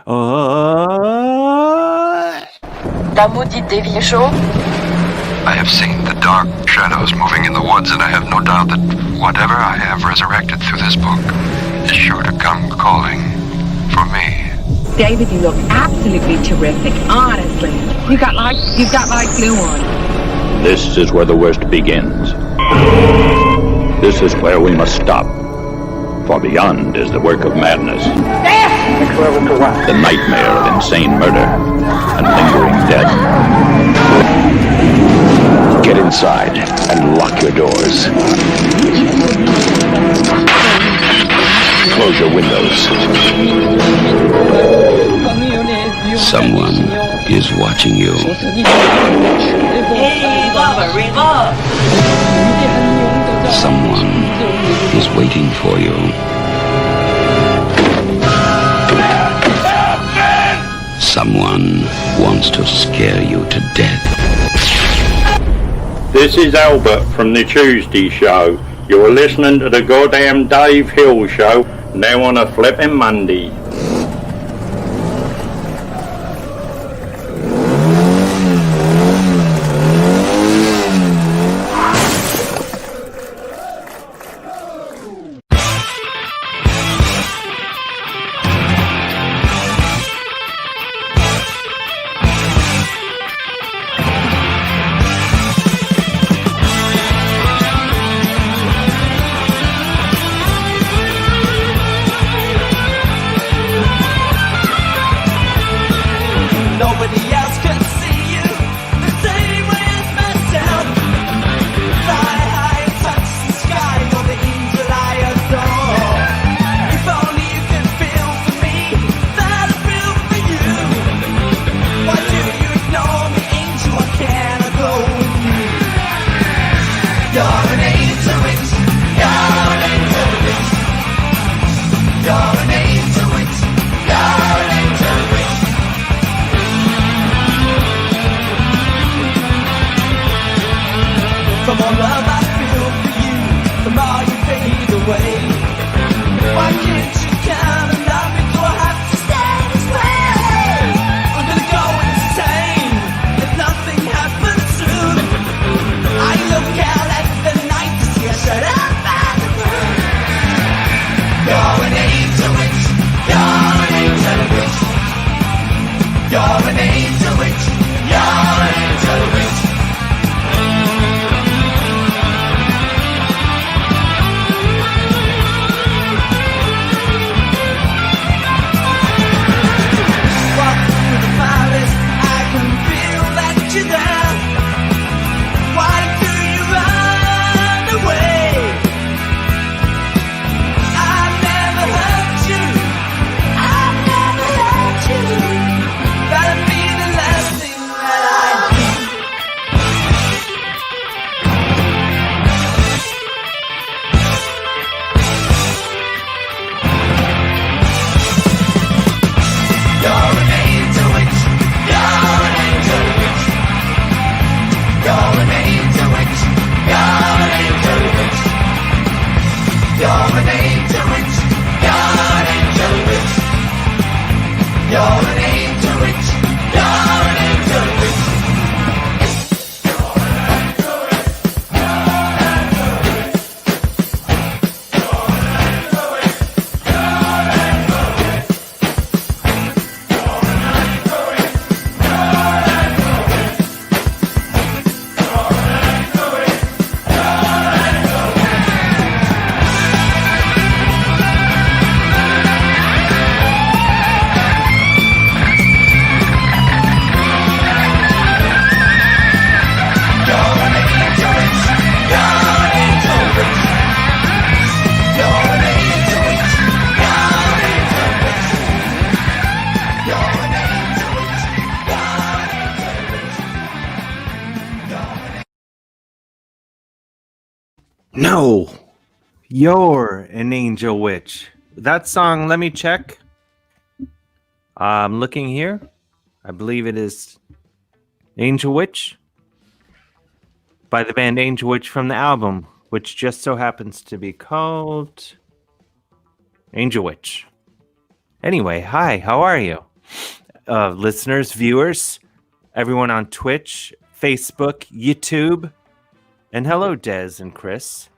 La maudite des vieux chauds. I have seen the dark shadows moving in the woods, and I have no doubt that whatever I have resurrected through this book is sure to come calling for me. David, you look absolutely terrific, honestly. You've got like glue on. This is where the worst begins. This is where we must stop. For beyond is the work of madness. The nightmare of insane murder and lingering death. Get inside and lock your doors. Close your windows. Someone is watching you. Hey, lover, revolve. Someone is waiting for you. Someone wants to scare you to death. This is Albert from the Tuesday Show. You're listening to the goddamn Dave Hill Show, now on a flipping Monday. No, you're an angel witch. That song, let me check. I'm looking here. I believe it is Angel Witch by the band Angel Witch from the album, which just so happens to be called Angel Witch. Anyway, hi, how are you? listeners, viewers, everyone on Twitch, Facebook, YouTube, and hello, Des and Chris.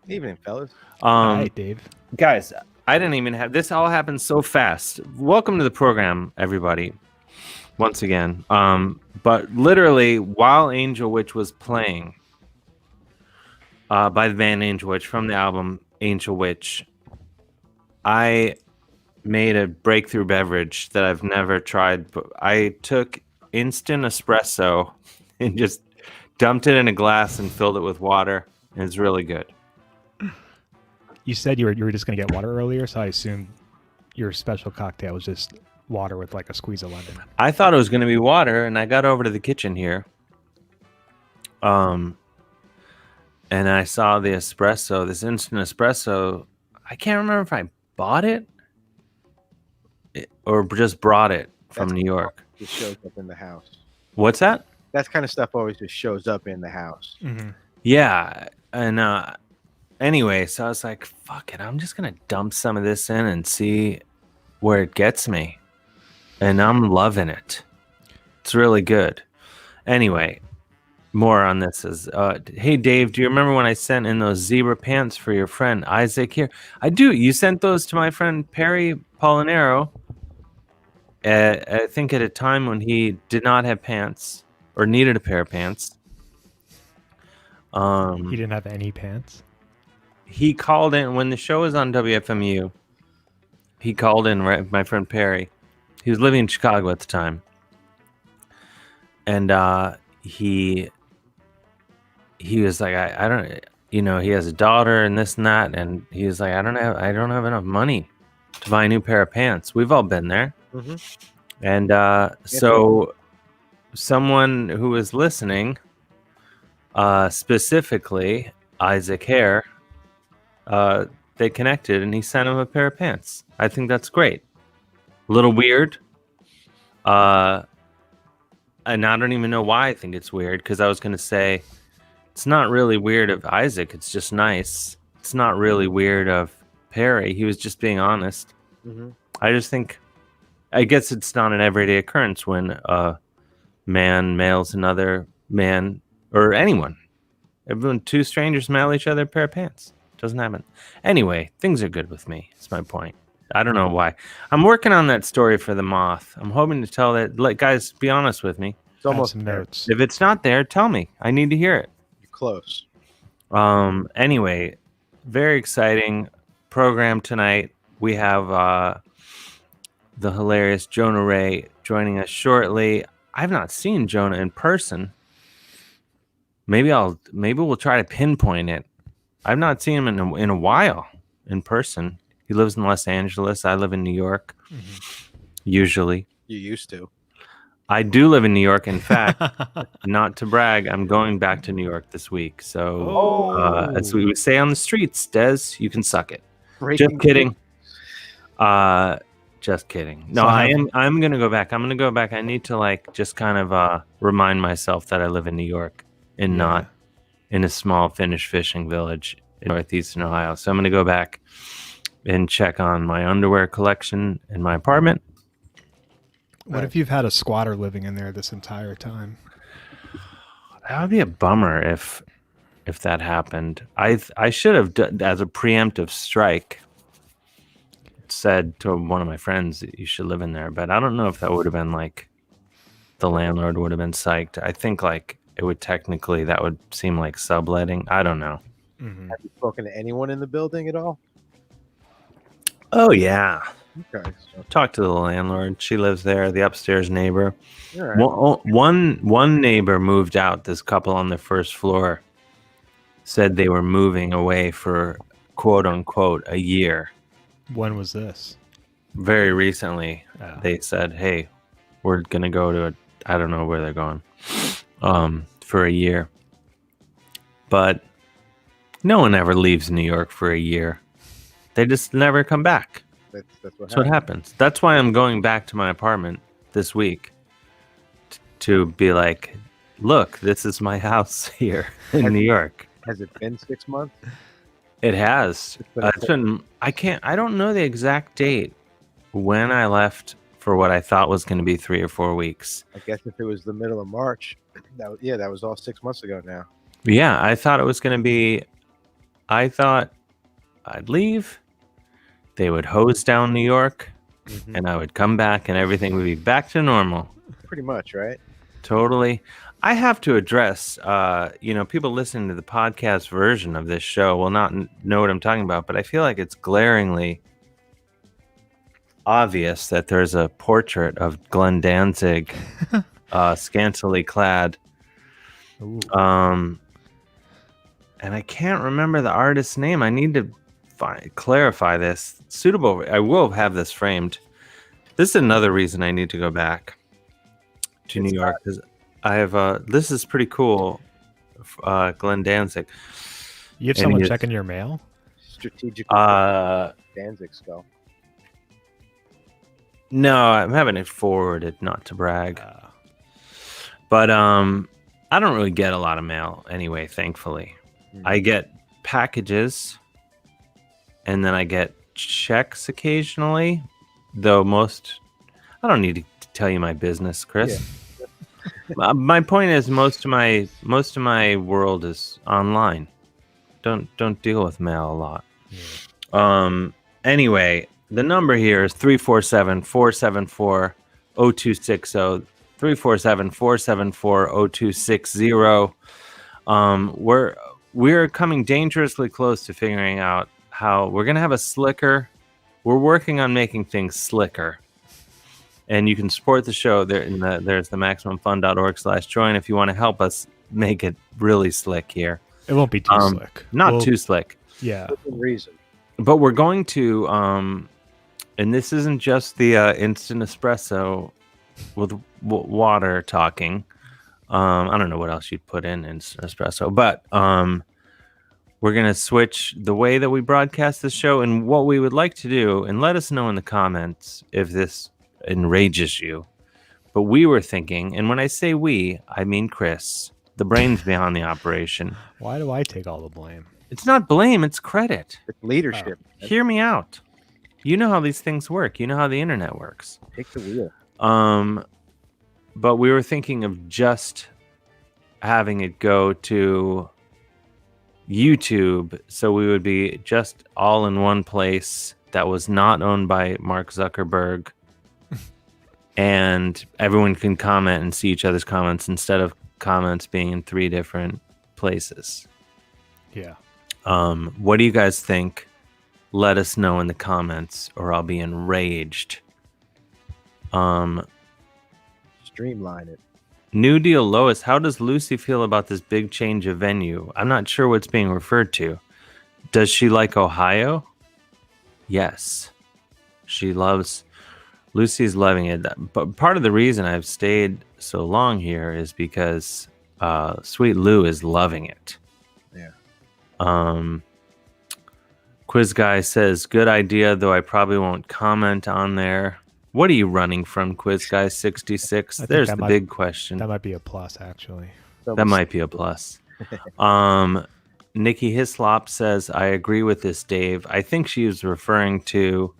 Evening, fellas. Hi, Dave. Guys, I didn't even have this. All happened so fast. Welcome to the program, everybody. Once again, but literally while Angel Witch was playing, by the band Angel Witch from the album Angel Witch, I made a breakthrough beverage that I've never tried. But I took instant espresso and just dumped it in a glass and filled it with water. And it's really good. You said you were just going to get water earlier, so I assumed your special cocktail was just water with like a squeeze of lemon. I thought it was going to be water, and I got over to the kitchen here. And I saw the espresso, this instant espresso. I can't remember if I bought it or just brought it from New York. It shows up in the house. What's that? That kind of stuff always just shows up in the house. Mm-hmm. Yeah, and anyway, so I was like, fuck it, I'm just going to dump some of this in and see where it gets me. And I'm loving it. It's really good. Anyway, more on this is, hey, Dave, do you remember when I sent in those zebra pants for your friend Isaac here? I do. You sent those to my friend Perry Polinero, I think at a time when he did not have pants or needed a pair of pants. He didn't have any pants? He called in when the show was on WFMU. He called in, right, my friend Perry. He was living in Chicago at the time, and he was like, I don't, he has a daughter and this and that, and he was like, I don't have enough money to buy a new pair of pants. We've all been there, and so someone who was listening, specifically Isaac Hare, they connected, and he sent him a pair of pants. I think that's great. A little weird. And I don't even know why I think it's weird, because I was going to say it's not really weird of Isaac. It's just nice. It's not really weird of Perry. He was just being honest. I just think, I guess it's not an everyday occurrence when a man mails another man, or anyone. Everyone, two strangers mail each other a pair of pants. Doesn't happen. Anyway, things are good with me. That's my point. I don't know why. I'm working on that story for the Moth. I'm hoping to tell that. Like, guys, be honest with me. It's almost some there. notes. If it's not there, tell me. I need to hear it. You're close. Anyway, very exciting program tonight. We have the hilarious Jonah Ray joining us shortly. I've not seen Jonah in person. Maybe we'll try to pinpoint it. I've not seen him in a while in person. He lives in Los Angeles. I live in New York. Usually. You used to. I do live in New York. In fact, not to brag, I'm going back to New York this week. So, as we would say on the streets, Des, you can suck it. Just kidding. Just kidding. No, so I'm going to go back. I'm going to go back. I need to just kind of remind myself that I live in New York and not in a small Finnish fishing village in northeastern Ohio. So I'm going to go back and check on my underwear collection in my apartment. What if you've had a squatter living in there this entire time? That would be a bummer if that happened. I should have done, as a preemptive strike, said to one of my friends that you should live in there, but I don't know if that would have been the landlord would have been psyched. I think it would technically, that would seem like subletting. I don't know. Have you spoken to anyone in the building at all? Oh yeah. Okay. Talk to the landlord. She lives there. The upstairs neighbor. All right. One neighbor moved out. This couple on the first floor said they were moving away for quote unquote a year. When was this? Very recently. They said, "Hey, we're gonna go to I don't know where they're going, for a year." But no one ever leaves New York for a year. They just never come back. That's what happens. That's why I'm going back to my apartment this week to be like, look, this is my house here in New York. Has it been 6 months? It has. It's been. I don't know the exact date when I left for what I thought was going to be 3 or 4 weeks. I guess if it was the middle of March, that was all 6 months ago now. Yeah, I thought it was going to be. I thought I'd leave. They would hose down New York, and I would come back, and everything would be back to normal. Pretty much, right? Totally. I have to address, people listening to the podcast version of this show will not know what I'm talking about, but I feel like it's glaringly obvious that there's a portrait of Glenn Danzig, scantily clad. Ooh. And I can't remember the artist's name. I need to clarify this. Suitable. I will have this framed. This is another reason I need to go back to New York, because I have this is pretty cool. Glenn Danzig. You have someone checking your mail? Strategic Danzig skull. No, I'm having it forwarded, not to brag. But I don't really get a lot of mail anyway, thankfully. I get packages, and then I get checks occasionally, though I don't need to tell you my business, Chris. Yeah. My point is most of my world is online. Don't deal with mail a lot. Yeah. Anyway, the number here is 347-474-0260. 347-474-0260. We're coming dangerously close to figuring out how we're going to have a slicker. We're working on making things slicker. And you can support the show. There's the MaximumFun.org/join if you want to help us make it really slick here. It won't be too slick. Not too slick. Yeah. Within reason. But we're going to, and this isn't just the instant espresso with water talking. I don't know what else you'd put in espresso, but we're going to switch the way that we broadcast this show. And what we would like to do, and let us know in the comments if this enrages you, but we were thinking, and when I say we, I mean Chris, the brains behind the operation. Why do I take all the blame? It's not blame, it's credit. It's leadership. Hear me out. You know how these things work. You know how the internet works. Take the wheel. But we were thinking of just having it go to YouTube, so we would be just all in one place that was not owned by Mark Zuckerberg, and everyone can comment and see each other's comments instead of comments being in 3 different places. Yeah. What do you guys think? Let us know in the comments, or I'll be enraged. Streamline it. New Deal Lois, how does Lucy feel about this big change of venue? I'm not sure what's being referred to. Does she like Ohio? Yes. Lucy's loving it. But part of the reason I've stayed so long here is because Sweet Lou is loving it. Yeah. Quiz Guy says, good idea, though I probably won't comment on there. What are you running from, Quiz Guy 66? There's the big question. That might be a plus, actually. That might be a plus. Nikki Hislop says, I agree with this, Dave. I think she was referring to...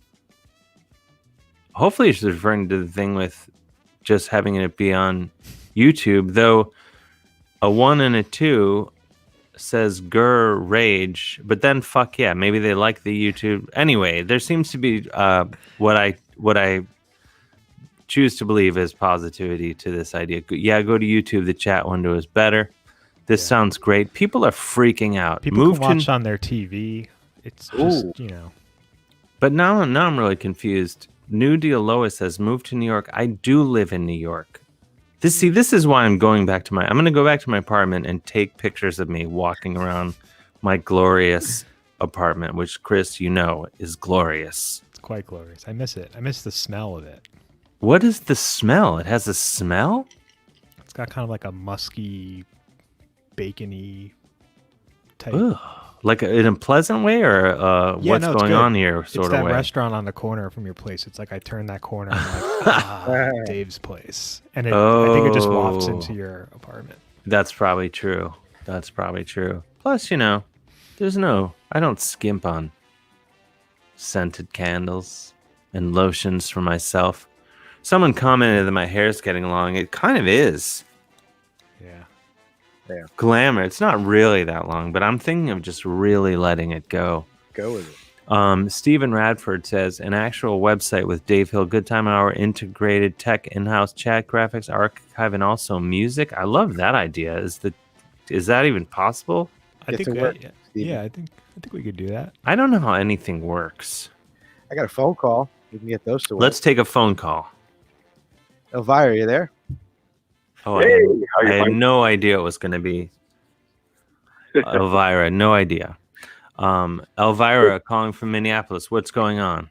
Hopefully she's referring to the thing with just having it be on YouTube, though a 1 and a 2 says grr rage, but then fuck yeah, maybe they like the YouTube. Anyway, there seems to be what I choose to believe is positivity to this idea. Yeah, go to YouTube. The chat window is better. This sounds great. People are freaking out. People can watch on their TV. It's just, But now I'm really confused. New Deal Lois says, move to New York. I do live in New York. This is why I'm going back to I'm going to go back to my apartment and take pictures of me walking around my glorious apartment, which, Chris, is glorious. It's quite glorious. I miss it. I miss the smell of it. What is the smell? It has a smell? It's got kind of like a musky, bacony type. Ugh. Like in a pleasant way, or what's going on here sort of way? It's that restaurant on the corner from your place. It's like I turn that corner and I'm like, Dave's place. And I think it just wafts into your apartment. That's probably true. Plus, I don't skimp on scented candles and lotions for myself. Someone commented that my hair's getting long. It kind of is. Yeah. Glamour. It's not really that long, but I'm thinking of just really letting it go. Go with it. Stephen Radford says an actual website with Dave Hill, Goodtime Hour, integrated tech, in-house chat, graphics, archive, and also music. I love that idea. Is that even possible? I think work, yeah, I think we could do that. I don't know how anything works. I got a phone call. We can get those to work. Let's take a phone call. Elvira, are you there? Oh, Hey, I had no idea it was going to be Elvira. No idea. Elvira calling from Minneapolis. What's going on?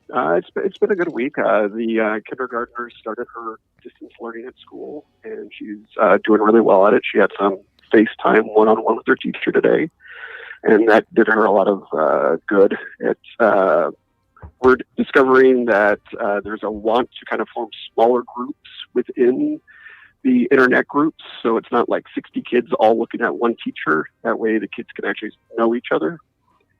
It's been a good week. The kindergartner started her distance learning at school, and she's doing really well at it. She had some FaceTime one-on-one with her teacher today, and that did her a lot of good. We're discovering that there's a want to kind of form smaller groups within the internet groups, so it's not like 60 kids all looking at one teacher. That way the kids can actually know each other.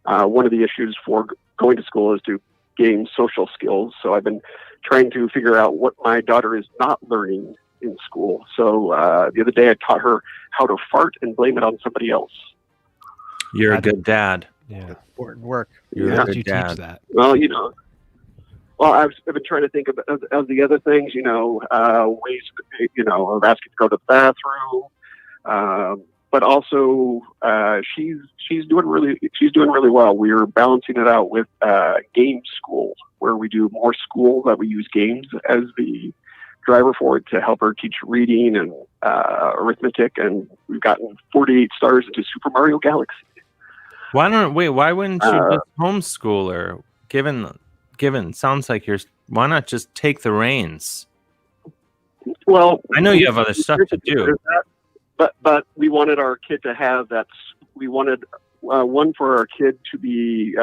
One of the issues for going to school is to gain social skills, so I've been trying to figure out what my daughter is not learning in school. So the other day I taught her how to fart and blame it on somebody else. You're a good dad. Yeah. Important work. You're How a did you good dad. teach that? Well, I've been trying to think of the other things, ways, of asking to go to the bathroom. But also, she's doing really well. We're balancing it out with game school, where we do more school that we use games as the driver for it to help her teach reading and arithmetic. And we've gotten 48 stars into Super Mario Galaxy. Why wouldn't you just homeschool her? Given sounds like why not just take the reins? Well, I know you have other stuff to do. But we wanted our kid to have that. We wanted one for our kid to be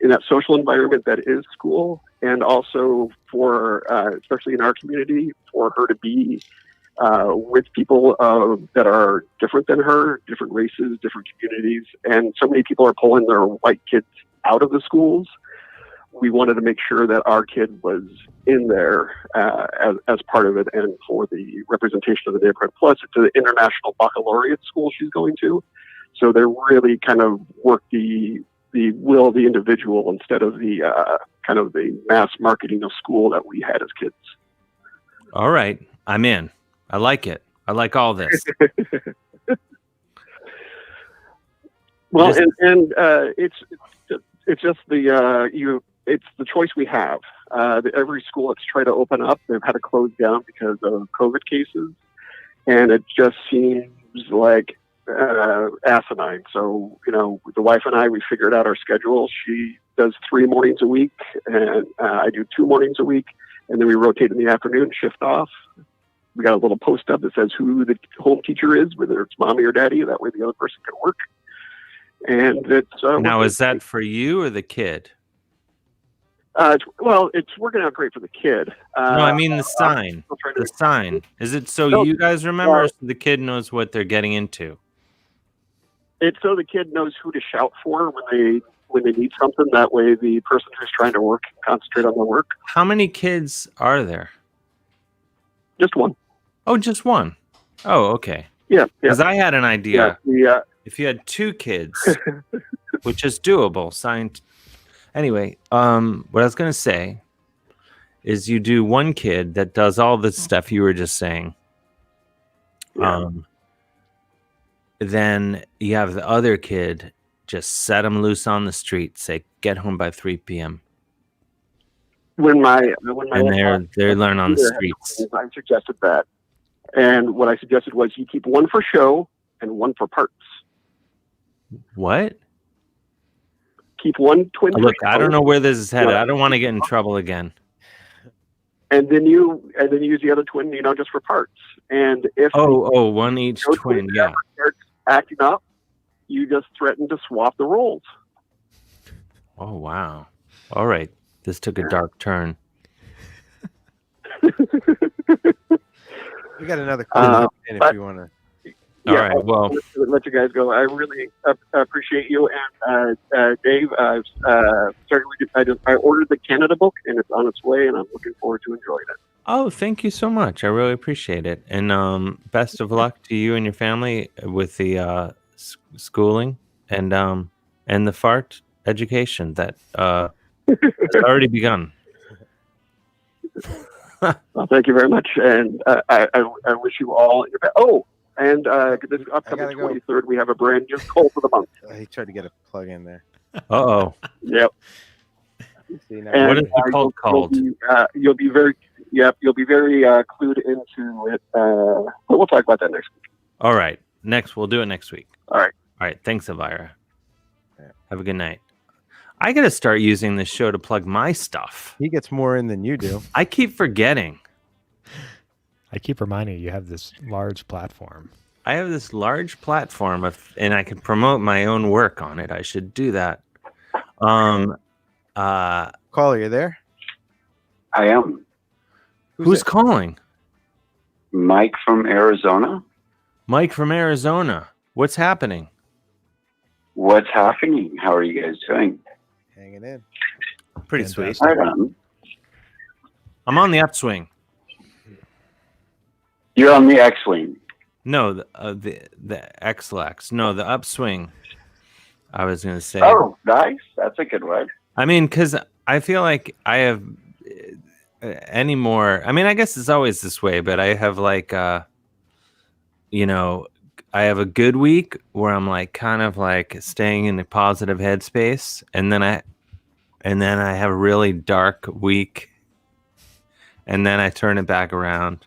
in that social environment that is school, and also for, especially in our community, for her to be with people that are different than her, different races, different communities. And so many people are pulling their white kids out of the schools. We wanted to make sure that our kid was in there as part of it, and for the representation of the neighborhood. Plus, it's an international baccalaureate school she's going to, so they really kind of work the will of the individual instead of the kind of the mass marketing of school that we had as kids. All right, I'm in. I like it. I like all this. Well, it's just it's the choice we have. Every school that's tried to open up, they've had to close down because of COVID cases, and it just seems like asinine. So, the wife and I, we figured out our schedule. She does 3 mornings a week, and I do 2 mornings a week, and then we rotate in the afternoon, shift off. We got a little post up that says who the home teacher is, whether it's mommy or daddy. That way the other person can work. And it's now, is that for you or the kid? It's working out great for the kid. No, I mean the sign. The sign. Is it so you guys remember, or so the kid knows what they're getting into? It's so the kid knows who to shout for when they need something. That way, the person who's trying to work can concentrate on the work. How many kids are there? Just one. Oh, just one. Oh, okay. Yeah. Because I had an idea. Yeah. If you had 2 kids, which is doable, Anyway, what I was going to say is you do one kid that does all the stuff you were just saying. Yeah. Then you have the other kid just set them loose on the street, say, get home by 3 p.m. When they learn on the streets. I suggested that. And what I suggested was you keep one for show and one for parts. What? Keep one twin. Look, I don't know where this is headed. I don't want to get in trouble again. And then you use the other twin, just for parts. And if one each twin, yeah. Starts acting up, you just threaten to swap the roles. Oh wow! All right, this took a dark turn. We got another question if you want to. All right. Well, I'll let you guys go. I really appreciate you. And Dave, I ordered the Canada book, and it's on its way, and I'm looking forward to enjoying it. oh, thank you so much. I really appreciate it. And best of luck to you and your family with the schooling and the fart education that has already begun. Well, thank you very much, and I wish you all. And this upcoming 23rd, we have a brand new Call for the Month. He tried to get a plug in there. Uh-oh. Yep. And what is the call called? You'll be very clued into it. But we'll talk about that next week. All right. We'll do it next week. All right. All right. Thanks, Elvira. Have a good night. I got to start using this show to plug my stuff. He gets more in than you do. I keep forgetting. I keep reminding you have this large platform. I have this large platform, and I can promote my own work on it. I should do that. Caller, you there? I am. Who's calling? Mike from Arizona. Mike from Arizona. What's happening? What's happening? How are you guys doing? Hanging in. Pretty sweet. Right on. I'm on the upswing. You're on the X-wing. No, the X-Lax. No, the upswing. I was going to say. Oh, nice. That's a good word. I mean, because I feel like I have any more. I mean, I guess it's always this way, but I have like, I have a good week where I'm like kind of like staying in a positive headspace, and then I have a really dark week, and then I turn it back around.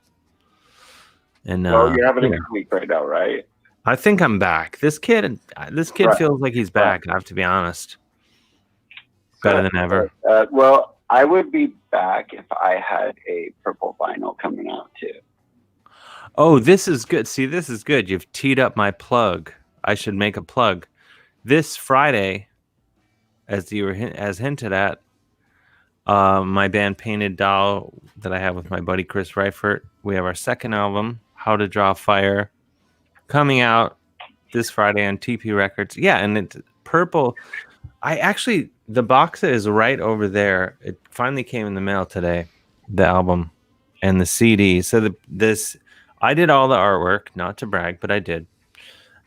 And you're having a good week right now, right? I think I'm back. This kid right. Feels like he's back. I have to be honest. Better than ever. Well, I would be back if I had a purple vinyl coming out too. Oh, this is good. See, this is good. You've teed up my plug. I should make a plug. This Friday, as hinted at, my band Painted Doll that I have with my buddy Chris Reifert, we have our second album, How to Draw Fire, coming out this Friday on TP Records. Yeah, and it's purple. The box is right over there. It finally came in the mail today, the album and the CD. So I did all the artwork, not to brag, but I did.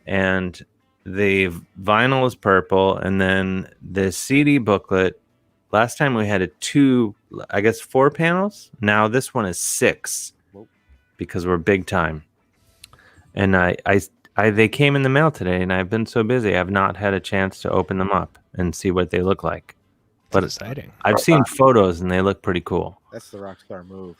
And the vinyl is purple, and then the CD booklet. Last time we had 4 panels. Now this one is 6 because we're big time. And they came in the mail today, and I've been so busy I've not had a chance to open them up and see what they look like. But it's exciting. I've seen photos, and they look pretty cool. That's the rock star move.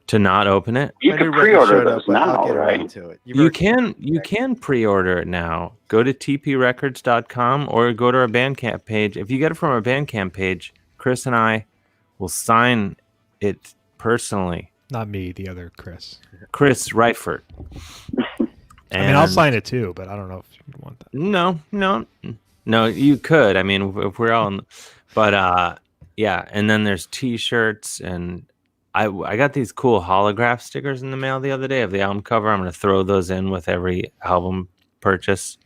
To not open it? You can pre-order those now, right? You can pre-order it now. Go to tprecords.com or go to our Bandcamp page. If you get it from our Bandcamp page, Chris and I will sign it personally. Not me, the other Chris. Chris Reifert. I mean, I'll sign it too, but I don't know if you'd want that. No, you could. I mean, if we're all but yeah, and then there's t-shirts, and I got these cool holograph stickers in the mail the other day of the album cover. I'm going to throw those in with every album purchase.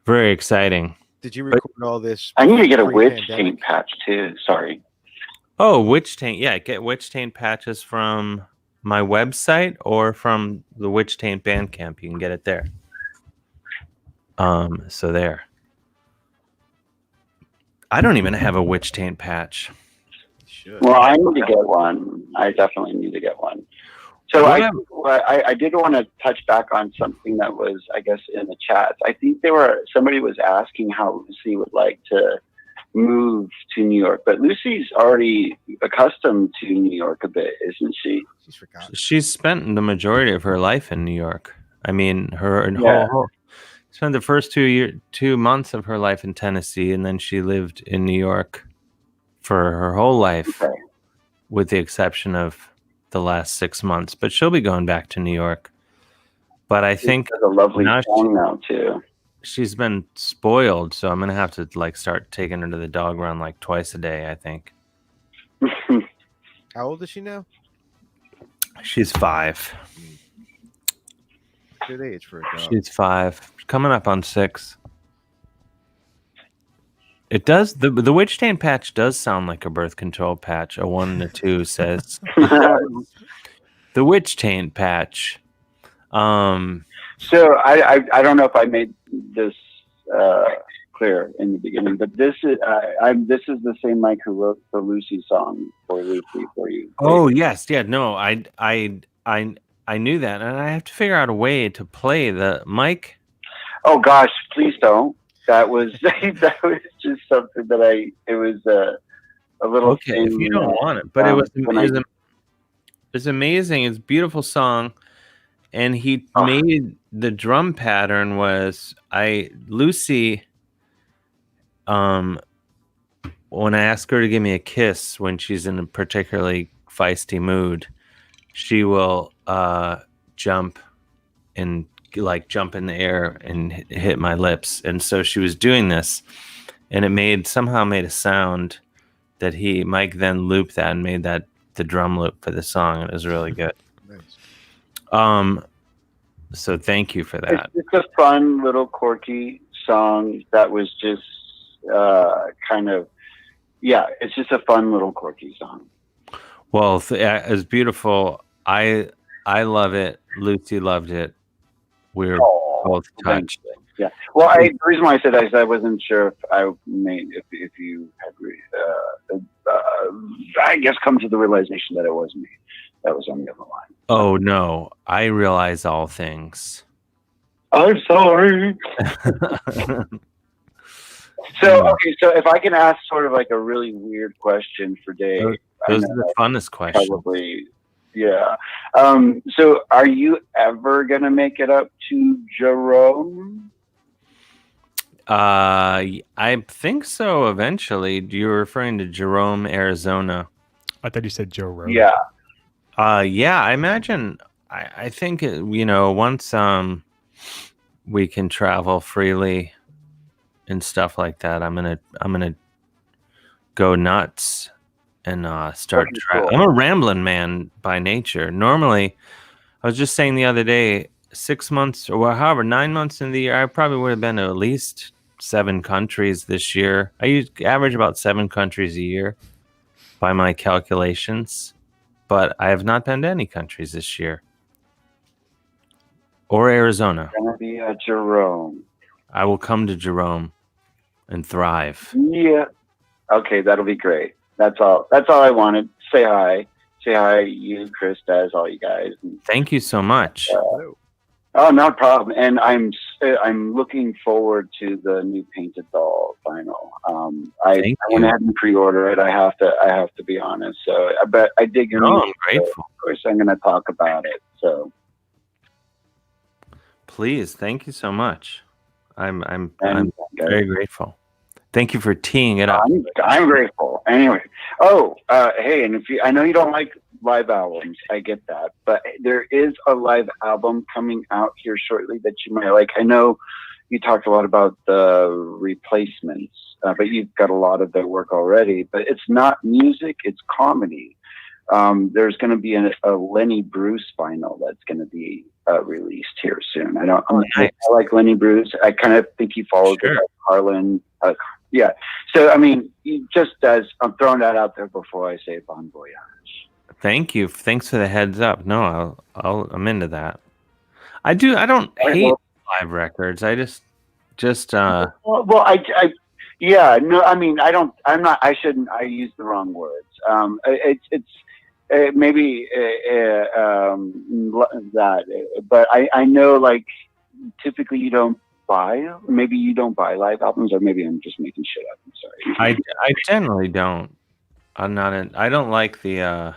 Very exciting. Did you record all this? I need to get a witch taint patch too. Sorry. Oh, witch taint. Yeah, get witch taint patches from my website or from the Witch Taint Bandcamp. You can get it there. So there. I don't even have a witch taint patch. Well, I need to get one. I definitely need to get one. So I did want to touch back on something that was, I guess, in the chat. I think somebody was asking how Lucy would like to move to New York, but Lucy's already accustomed to New York a bit, isn't she? She's forgotten. She's spent the majority of her life in New York. I mean, spent the first 2 months of her life in Tennessee, and then she lived in New York for her whole life, with the exception of the last 6 months. But she'll be going back to New York. But I think a lovely song now too. She's been spoiled, so I'm gonna have to start taking her to the dog run twice a day, I think. How old is she now? She's 5. good age for a dog. She's 5, coming up on 6. It does. The witch taint patch does sound like a birth control patch. A 1 and a 2 says the witch taint patch. So I don't know if I made this clear in the beginning, but this is this is the same Mike who wrote the Lucy song for Lucy for you. Oh yes, yeah. No, I knew that, and I have to figure out a way to play the mic. Oh gosh, please don't. That was that was just something that it was a little. Okay, thing, if you don't want it, but it was amazing. It's a beautiful song, and he made the drum pattern was Lucy. When I ask her to give me a kiss when she's in a particularly feisty mood, she will jump in the air and hit my lips. And so she was doing this, and it somehow made a sound that Mike then looped that and made that the drum loop for the song, and it was really good. Nice. So thank you for that. It's a fun little quirky song that was just it's just a fun little quirky song. Well, it's beautiful. I love it. Lucy loved it. We're both touched. Yeah. Well, the reason why I said that is I wasn't sure if you had I guess come to the realization that it was me that was on the other line. Oh no, I realize all things. I'm sorry. So if I can ask sort of like a really weird question for Dave. Those are the funnest questions. Probably, yeah. So are you ever gonna make it up to Jerome? I think so eventually. You're referring to Jerome, Arizona. I thought you said Joe Rogan. Yeah. Yeah, I imagine I think once we can travel freely and stuff like that, I'm gonna go nuts and start I'm a rambling man by nature. Normally, I was just saying the other day, 6 months or however 9 months in the year, I probably would have been to at least 7 countries this year. I average about 7 countries a year by my calculations, but I have not been to any countries this year or Arizona. It's gonna be a Jerome. I will come to Jerome and thrive. Yeah. Okay, that'll be great. That's all I wanted. Say hi. Say hi, you, Chris, Des, all you guys. Thank you so much. Oh, no problem. And I'm looking forward to the new Painted Doll vinyl. I went ahead and pre-order it. I have to be honest. So, but I dig your music. I'm grateful. So of course, I'm going to talk about it. So, please, thank you so much. I'm very grateful. Thank you for teeing it up. I'm grateful. Anyway, hey, and I know you don't like live albums, I get that, but there is a live album coming out here shortly that you might like. I know you talked a lot about the Replacements, but you've got a lot of their work already. But it's not music; it's comedy. There's going to be a Lenny Bruce vinyl that's going to be released here soon. I like Lenny Bruce. I kind of think he followed Harlan. Yeah. So, I mean, I'm throwing that out there before I say bon voyage. Thank you. Thanks for the heads up. No, I'm into that. I don't hate live records. I just. Yeah. No, I mean, I don't. I'm not. I shouldn't. I used the wrong words. It's maybe that, but I know like typically you don't buy. Maybe you don't buy live albums, or maybe I'm just making shit up. I'm sorry. I generally don't. I don't like the.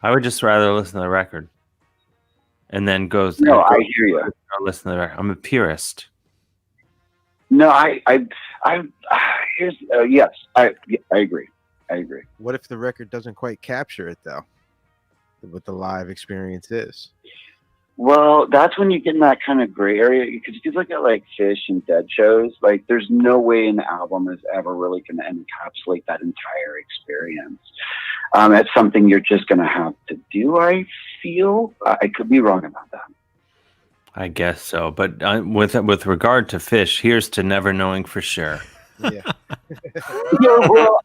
I would just rather listen to the record, and then goes. No, I hear you. Listen to the record. I'm a purist. No, yes, I agree. I agree. What if the record doesn't quite capture it though? What the live experience is? Well, that's when you get in that kind of gray area, because if you look at like Fish and Dead shows, like there's no way an album is ever really going to encapsulate that entire experience. It's something you're just going to have to do, I feel. I could be wrong about that. I guess so, but with regard to Fish, here's to never knowing for sure. Yeah. Well,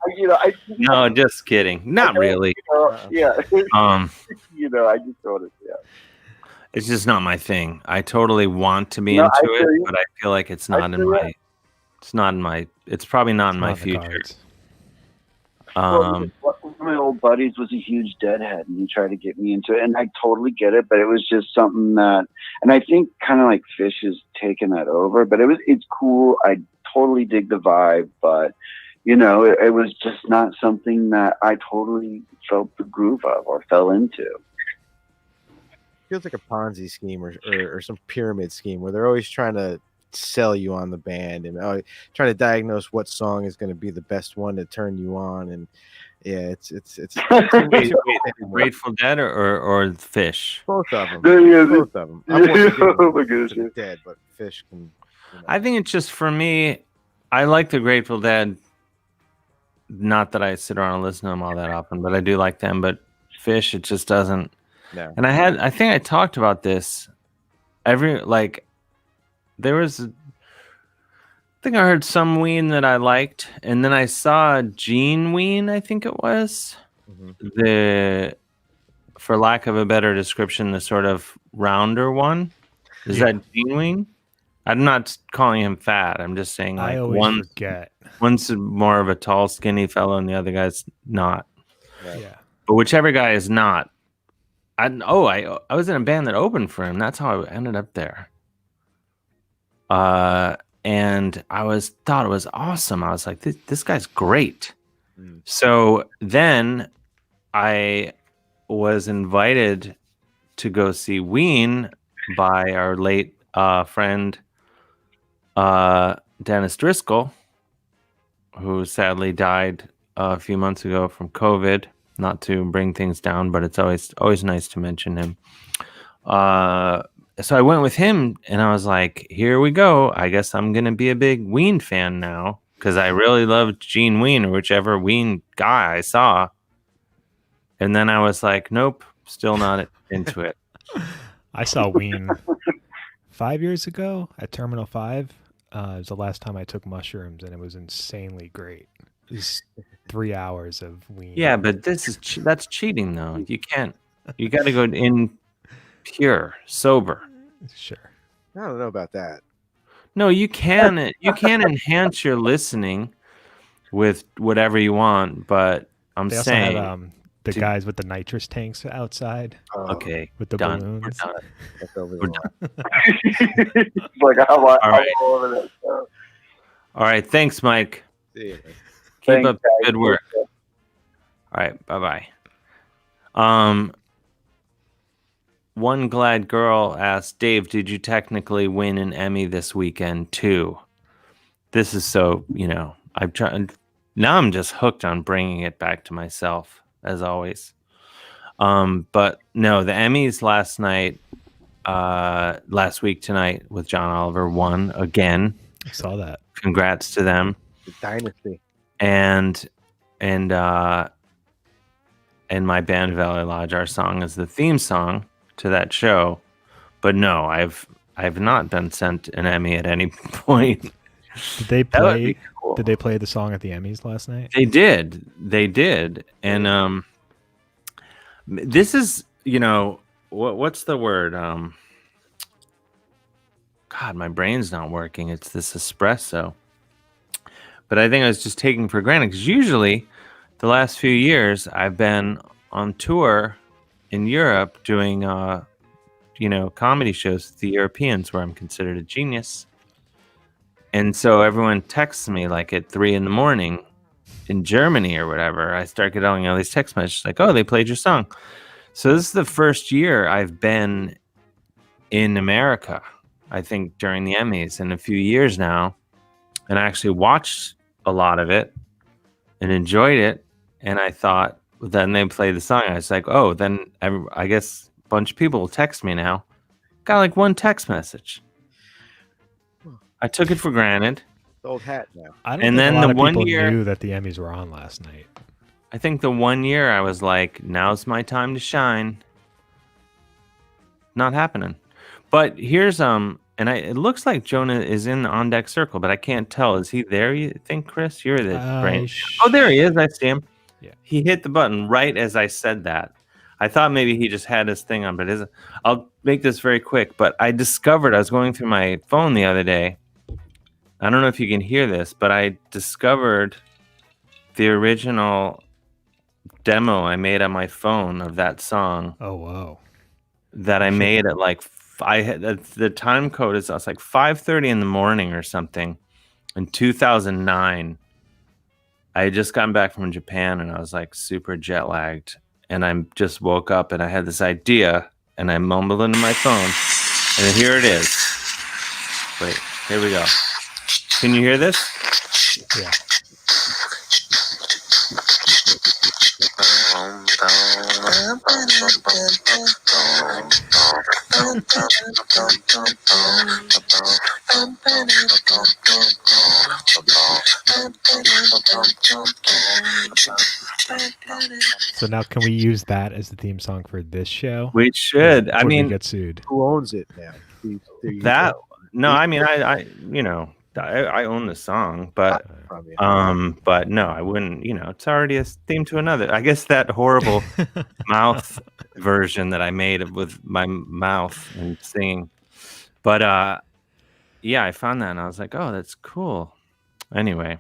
No, just kidding. Not really. Yeah. I just don't. Yeah. It's just not my thing. I totally want to be into it, but I feel like it's not in my. It's not in my. It's probably not in my future. One of my old buddies was a huge Deadhead, and he tried to get me into it, and I totally get it, but it was just something that, and I think kind of like Fish has taken that over, but it's cool. I totally dig the vibe, but it was just not something that I totally felt the groove of or fell into. Feels like a Ponzi scheme or some pyramid scheme where they're always trying to sell you on the band and trying to diagnose what song is going to be the best one to turn you on. And yeah, it's wait, Grateful Dead or Fish? Both of them. Both of them. I'm Dead, but Fish can. I think it's just for me. I like the Grateful Dead. Not that I sit around and listen to them all that often, but I do like them. But Fish, it just doesn't. No. And I think I talked about this. There was, I think I heard some Ween that I liked, and then I saw Gene Ween, I think it was, for lack of a better description, the sort of rounder one. Is that Gene Ween? I'm not calling him fat. I'm just saying like one's more of a tall, skinny fellow, and the other guy's not. Yeah. But whichever guy is not, I was in a band that opened for him. That's how I ended up there. And I thought it was awesome. I was like, this guy's great. So then I was invited to go see Ween by our late friend Dennis Driscoll, who sadly died a few months ago from COVID. Not to bring things down, but it's always nice to mention him. So I went with him, and I was like, here we go. I guess I'm going to be a big Ween fan now, because I really loved Gene Ween, or whichever Ween guy I saw. And then I was like, nope, still not into it. I saw Ween 5 years ago at Terminal 5. It was the last time I took mushrooms, and it was insanely great. It was 3 hours of Ween. Yeah, but that's cheating, though. You can't. You got to go in pure, sober. Sure. I don't know about that. No, you can. You can enhance your listening with whatever you want, but I'm they also saying had, the guys with the nitrous tanks outside. Okay, with the done. balloons. We're done. That's over We're the done. Like I'm All right. all over that stuff. All right. Thanks, Mike. See you. Keep up the good work. All right. Bye bye. One Glad Girl asked, Dave, did you technically win an Emmy this weekend too? This is so, I'm trying. Now I'm just hooked on bringing it back to myself, as always. But no, the Emmys last week tonight with John Oliver won again. I saw that. Congrats to them. The dynasty. And my band Valley Lodge, our song is the theme song to that show. But no, I've not been sent an Emmy at any point. Did they play? Cool. Did they play the song at the Emmys last night? They did, and this is what's the word? God, my brain's not working. It's this espresso. But I think I was just taking for granted because usually, the last few years I've been on tour in Europe doing comedy shows with the Europeans where I'm considered a genius. And so everyone texts me like at 3 a.m. in Germany or whatever. I start getting all these text messages like, oh, they played your song. So this is the first year I've been in America, I think, during the Emmys in a few years now. And I actually watched a lot of it and enjoyed it. And I thought, then they played the song. I was like, oh, then I guess a bunch of people will text me now. Got like one text message. I took it for granted. Old hat now. I don't think then a lot the of one people year knew that the Emmys were on last night. I think the 1 year I was like, now's my time to shine. Not happening. But here's it looks like Jonah is in the on deck circle, but I can't tell. Is he there? You think, Chris? You're the brain. Oh, there he is. I see him. Yeah. He hit the button right as I said that. I thought maybe he just had his thing on, but isn't. I'll make this very quick. But I was going through my phone the other day. I don't know if you can hear this, but I discovered the original demo I made on my phone of that song. Oh wow! That I made at like the time code is like 5:30 in the morning or something in 2009. I had just gotten back from Japan and I was like super jet lagged, and I just woke up and I had this idea and I mumbled into my phone, and then here it is. Wait, here we go. Can you hear this? Yeah. So now, can we use that as the theme song for this show? We should. I mean, we get sued. Who owns it now? That no, I mean, I own the song, but no, I wouldn't. It's already a theme to another. I guess that horrible mouth version that I made with my mouth and singing. But yeah, I found that and I was like, oh, that's cool. Anyway,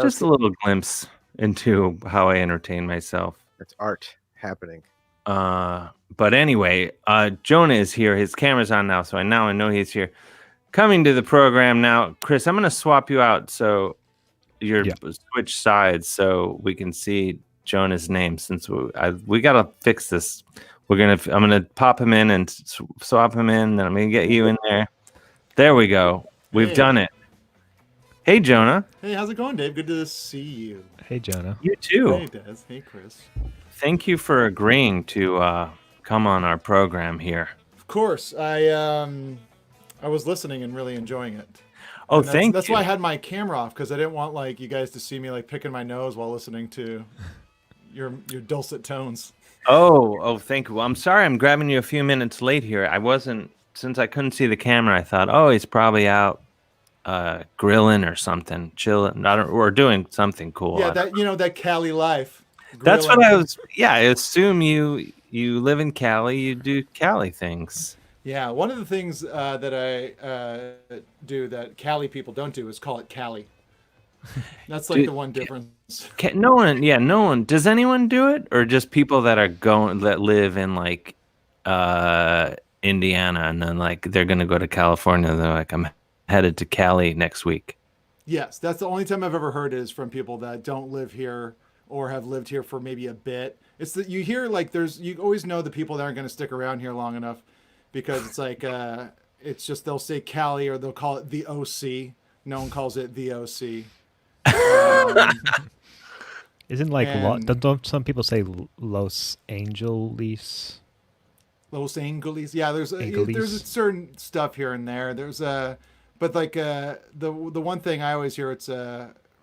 just a little glimpse into how I entertain myself. It's art happening. But anyway, Jonah is here. His camera's on now, so I know he's here. Coming to the program now, Chris, I'm going to swap you out so you're switch sides so we can see Jonah's name, since we got to fix this. I'm going to pop him in and swap him in, then I'm going to get you in there. There we go. We've done it. Hey, Jonah. Hey, how's it going, Dave? Good to see you. Hey, Jonah. You too. Hey, Des. Hey, Chris. Thank you for agreeing to come on our program here. Of course. I was listening and really enjoying it. Oh, That's you. why I had my camera off, because I didn't want you guys to see me picking my nose while listening to your dulcet tones. Oh, thank you. Well, I'm sorry I'm grabbing you a few minutes late here. Since I couldn't see the camera, I thought, oh, he's probably out grilling or something, chilling, or doing something cool. Yeah, that Cali life. That's what I was. Yeah, I assume you live in Cali. You do Cali things. Yeah, one of the things that I do that Cali people don't do is call it Cali. That's the one difference. No one. Does anyone do it, or just people that live in Indiana, and then they're gonna go to California? They're like, I'm headed to Cali next week. Yes, that's the only time I've ever heard it is from people that don't live here or have lived here for maybe a bit. It's that you hear you always know the people that aren't going to stick around here long enough, because it's it's just they'll say Cali or they'll call it the OC. No one calls it the OC. Isn't don't some people say Los Angeles? Los Angeles. Yeah, there's a certain stuff here and there. But the one thing I always hear, it's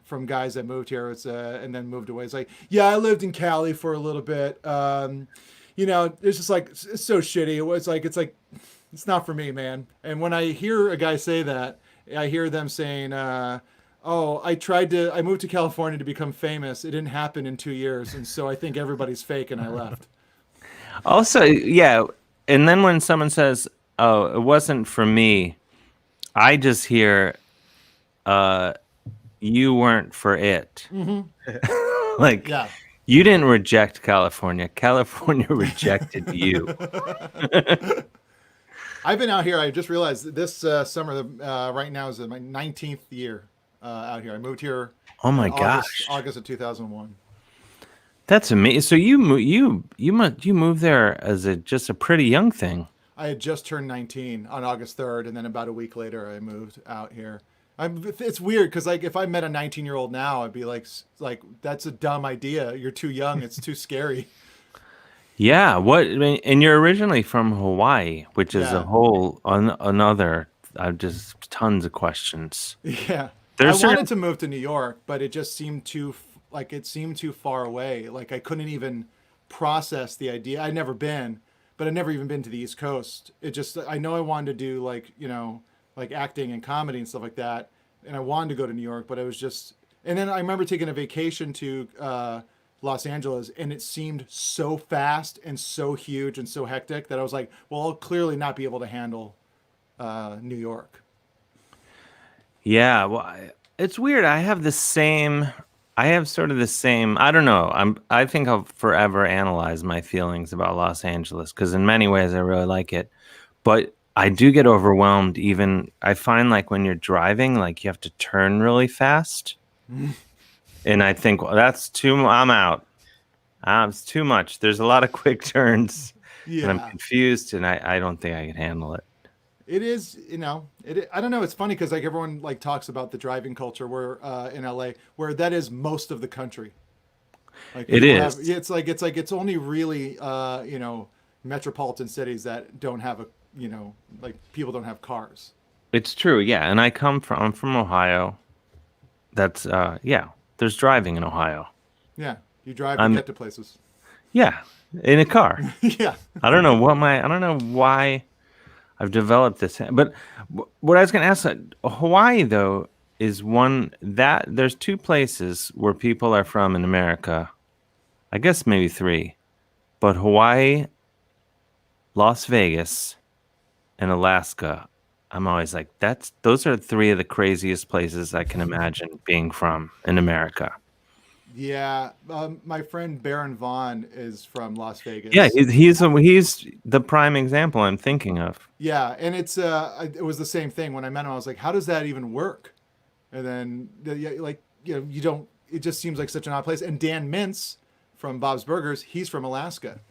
from guys that moved here, and then moved away. It's like, yeah, I lived in Cali for a little bit. It's just it's so shitty. It's not for me, man. And when I hear a guy say that, I hear them saying, oh, I moved to California to become famous. It didn't happen in 2 years. And so I think everybody's fake and I left. Also, yeah. And then when someone says, oh, it wasn't for me, I just hear, you weren't for it. Mm-hmm. Yeah. You didn't reject California. California rejected you. I've been out here. I just realized that this summer, right now, is my 19th year out here. I moved here. Oh my gosh! August of 2001. That's amazing. So you moved there as just a pretty young thing. I had just turned 19 on August 3rd, and then about a week later, I moved out here. It's weird because if I met a 19-year-old now, I'd be like that's a dumb idea. You're too young. It's too scary. Yeah. And you're originally from Hawaii, which is a whole another. Just tons of questions. Yeah. I wanted to move to New York, but it just seemed too far away. I couldn't even process the idea. I'd never been, but I've never even been to the East Coast. I know I wanted to do like acting and comedy and stuff like that, and I wanted to go to New York, but it was just. And then I remember taking a vacation to Los Angeles, and it seemed so fast and so huge and so hectic that I was like, well, I'll clearly not be able to handle New York. Yeah, well, it's weird. I have sort of the same. I don't know. I think I'll forever analyze my feelings about Los Angeles because in many ways I really like it, but I do get overwhelmed. Even I find like when you're driving, like you have to turn really fast. And I think, well, that's I'm out. It's too much. There's a lot of quick turns. Yeah. And I'm confused, and I don't think I can handle it. It is, I don't know. It's funny because like everyone like talks about the driving culture where in LA, where that is most of the country. Like it is. It's only really metropolitan cities that don't have like people don't have cars. It's true, yeah. And I'm from Ohio. That's there's driving in Ohio. Yeah, you drive to get to places. Yeah, in a car. Yeah. I don't know why I've developed this, but what I was going to ask, Hawaii though is one that there's two places where people are from in America. I guess maybe three, but Hawaii, Las Vegas, and Alaska. I'm always like, those are three of the craziest places I can imagine being from in America. Yeah, my friend Baron Vaughn is from Las Vegas. Yeah, he's the prime example I'm thinking of. Yeah, and it was the same thing when I met him. I was like, how does that even work? And then you don't. It just seems like such an odd place. And Dan Mintz from Bob's Burgers, he's from Alaska.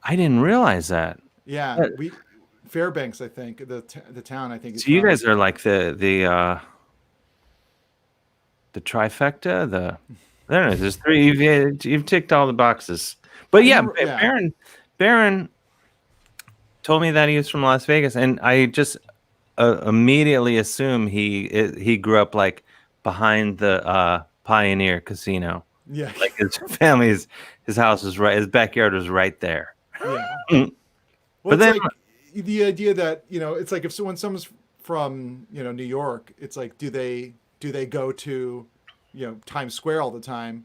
I didn't realize that. Yeah, Fairbanks, I think the town. I think. So you guys are like the trifecta. I don't know. There's three. You've ticked all the boxes. But yeah, Baron told me that he was from Las Vegas, and I just immediately assume he grew up like behind the Pioneer Casino. Yeah, like his family's his house was right. His backyard was right there. Yeah. But then. The idea that it's like when someone's from New York, it's like do they go to Times Square all the time?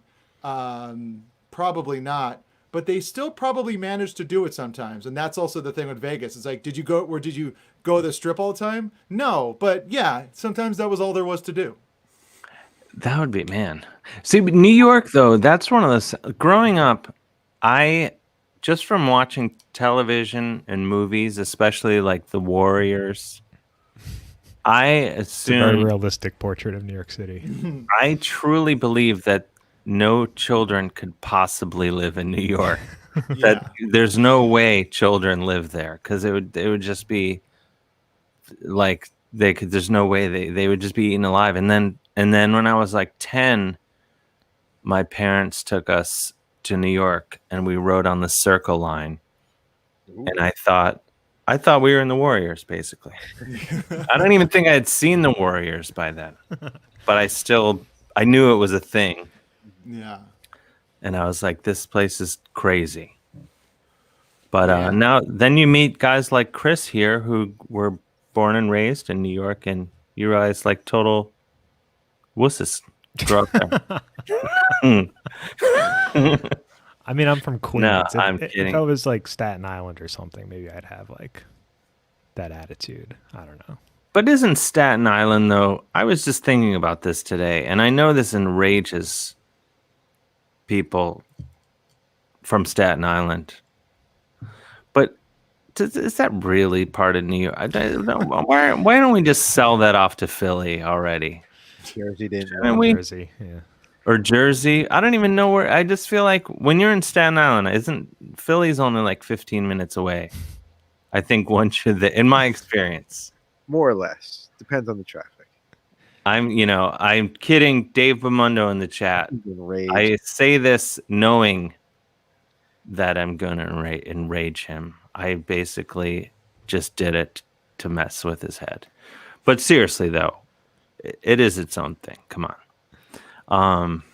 Probably not, but they still probably manage to do it sometimes. And that's also the thing with Vegas. It's like did you go to the Strip all the time? No, but yeah, sometimes that was all there was to do. That would be, man. See, New York though, that's one of those. Growing up, just from watching television and movies, especially like The Warriors, I assume it's a very realistic portrait of New York City. I truly believe that no children could possibly live in New York. That there's no way children live there because it would just be like there's no way they would just be eaten alive. And then when I was like 10, my parents took us to New York and we rode on the Circle Line. Ooh. And I thought we were in the Warriors basically. I don't even think I had seen the Warriors by then, but I knew it was a thing. Yeah. And I was like, this place is crazy. But now then you meet guys like Chris here who were born and raised in New York, and you realize like total wusses grow up there. I mean, I'm from Queens. No, I'm kidding. If I was like Staten Island or something, maybe I'd have like that attitude. I don't know. But isn't Staten Island though? I was just thinking about this today, and I know this enrages people from Staten Island. But is that really part of New York? I don't know. Why don't we just sell that off to Philly already? Jersey didn't. Jersey, yeah. Or Jersey. I don't even know where. I just feel like when you're in Staten Island, Philly's only like 15 minutes away. I think once you're there, in my experience. More or less. Depends on the traffic. I'm kidding. Dave Bamundo in the chat. I say this knowing that I'm going to enrage him. I basically just did it to mess with his head. But seriously, though, it is its own thing. Come on.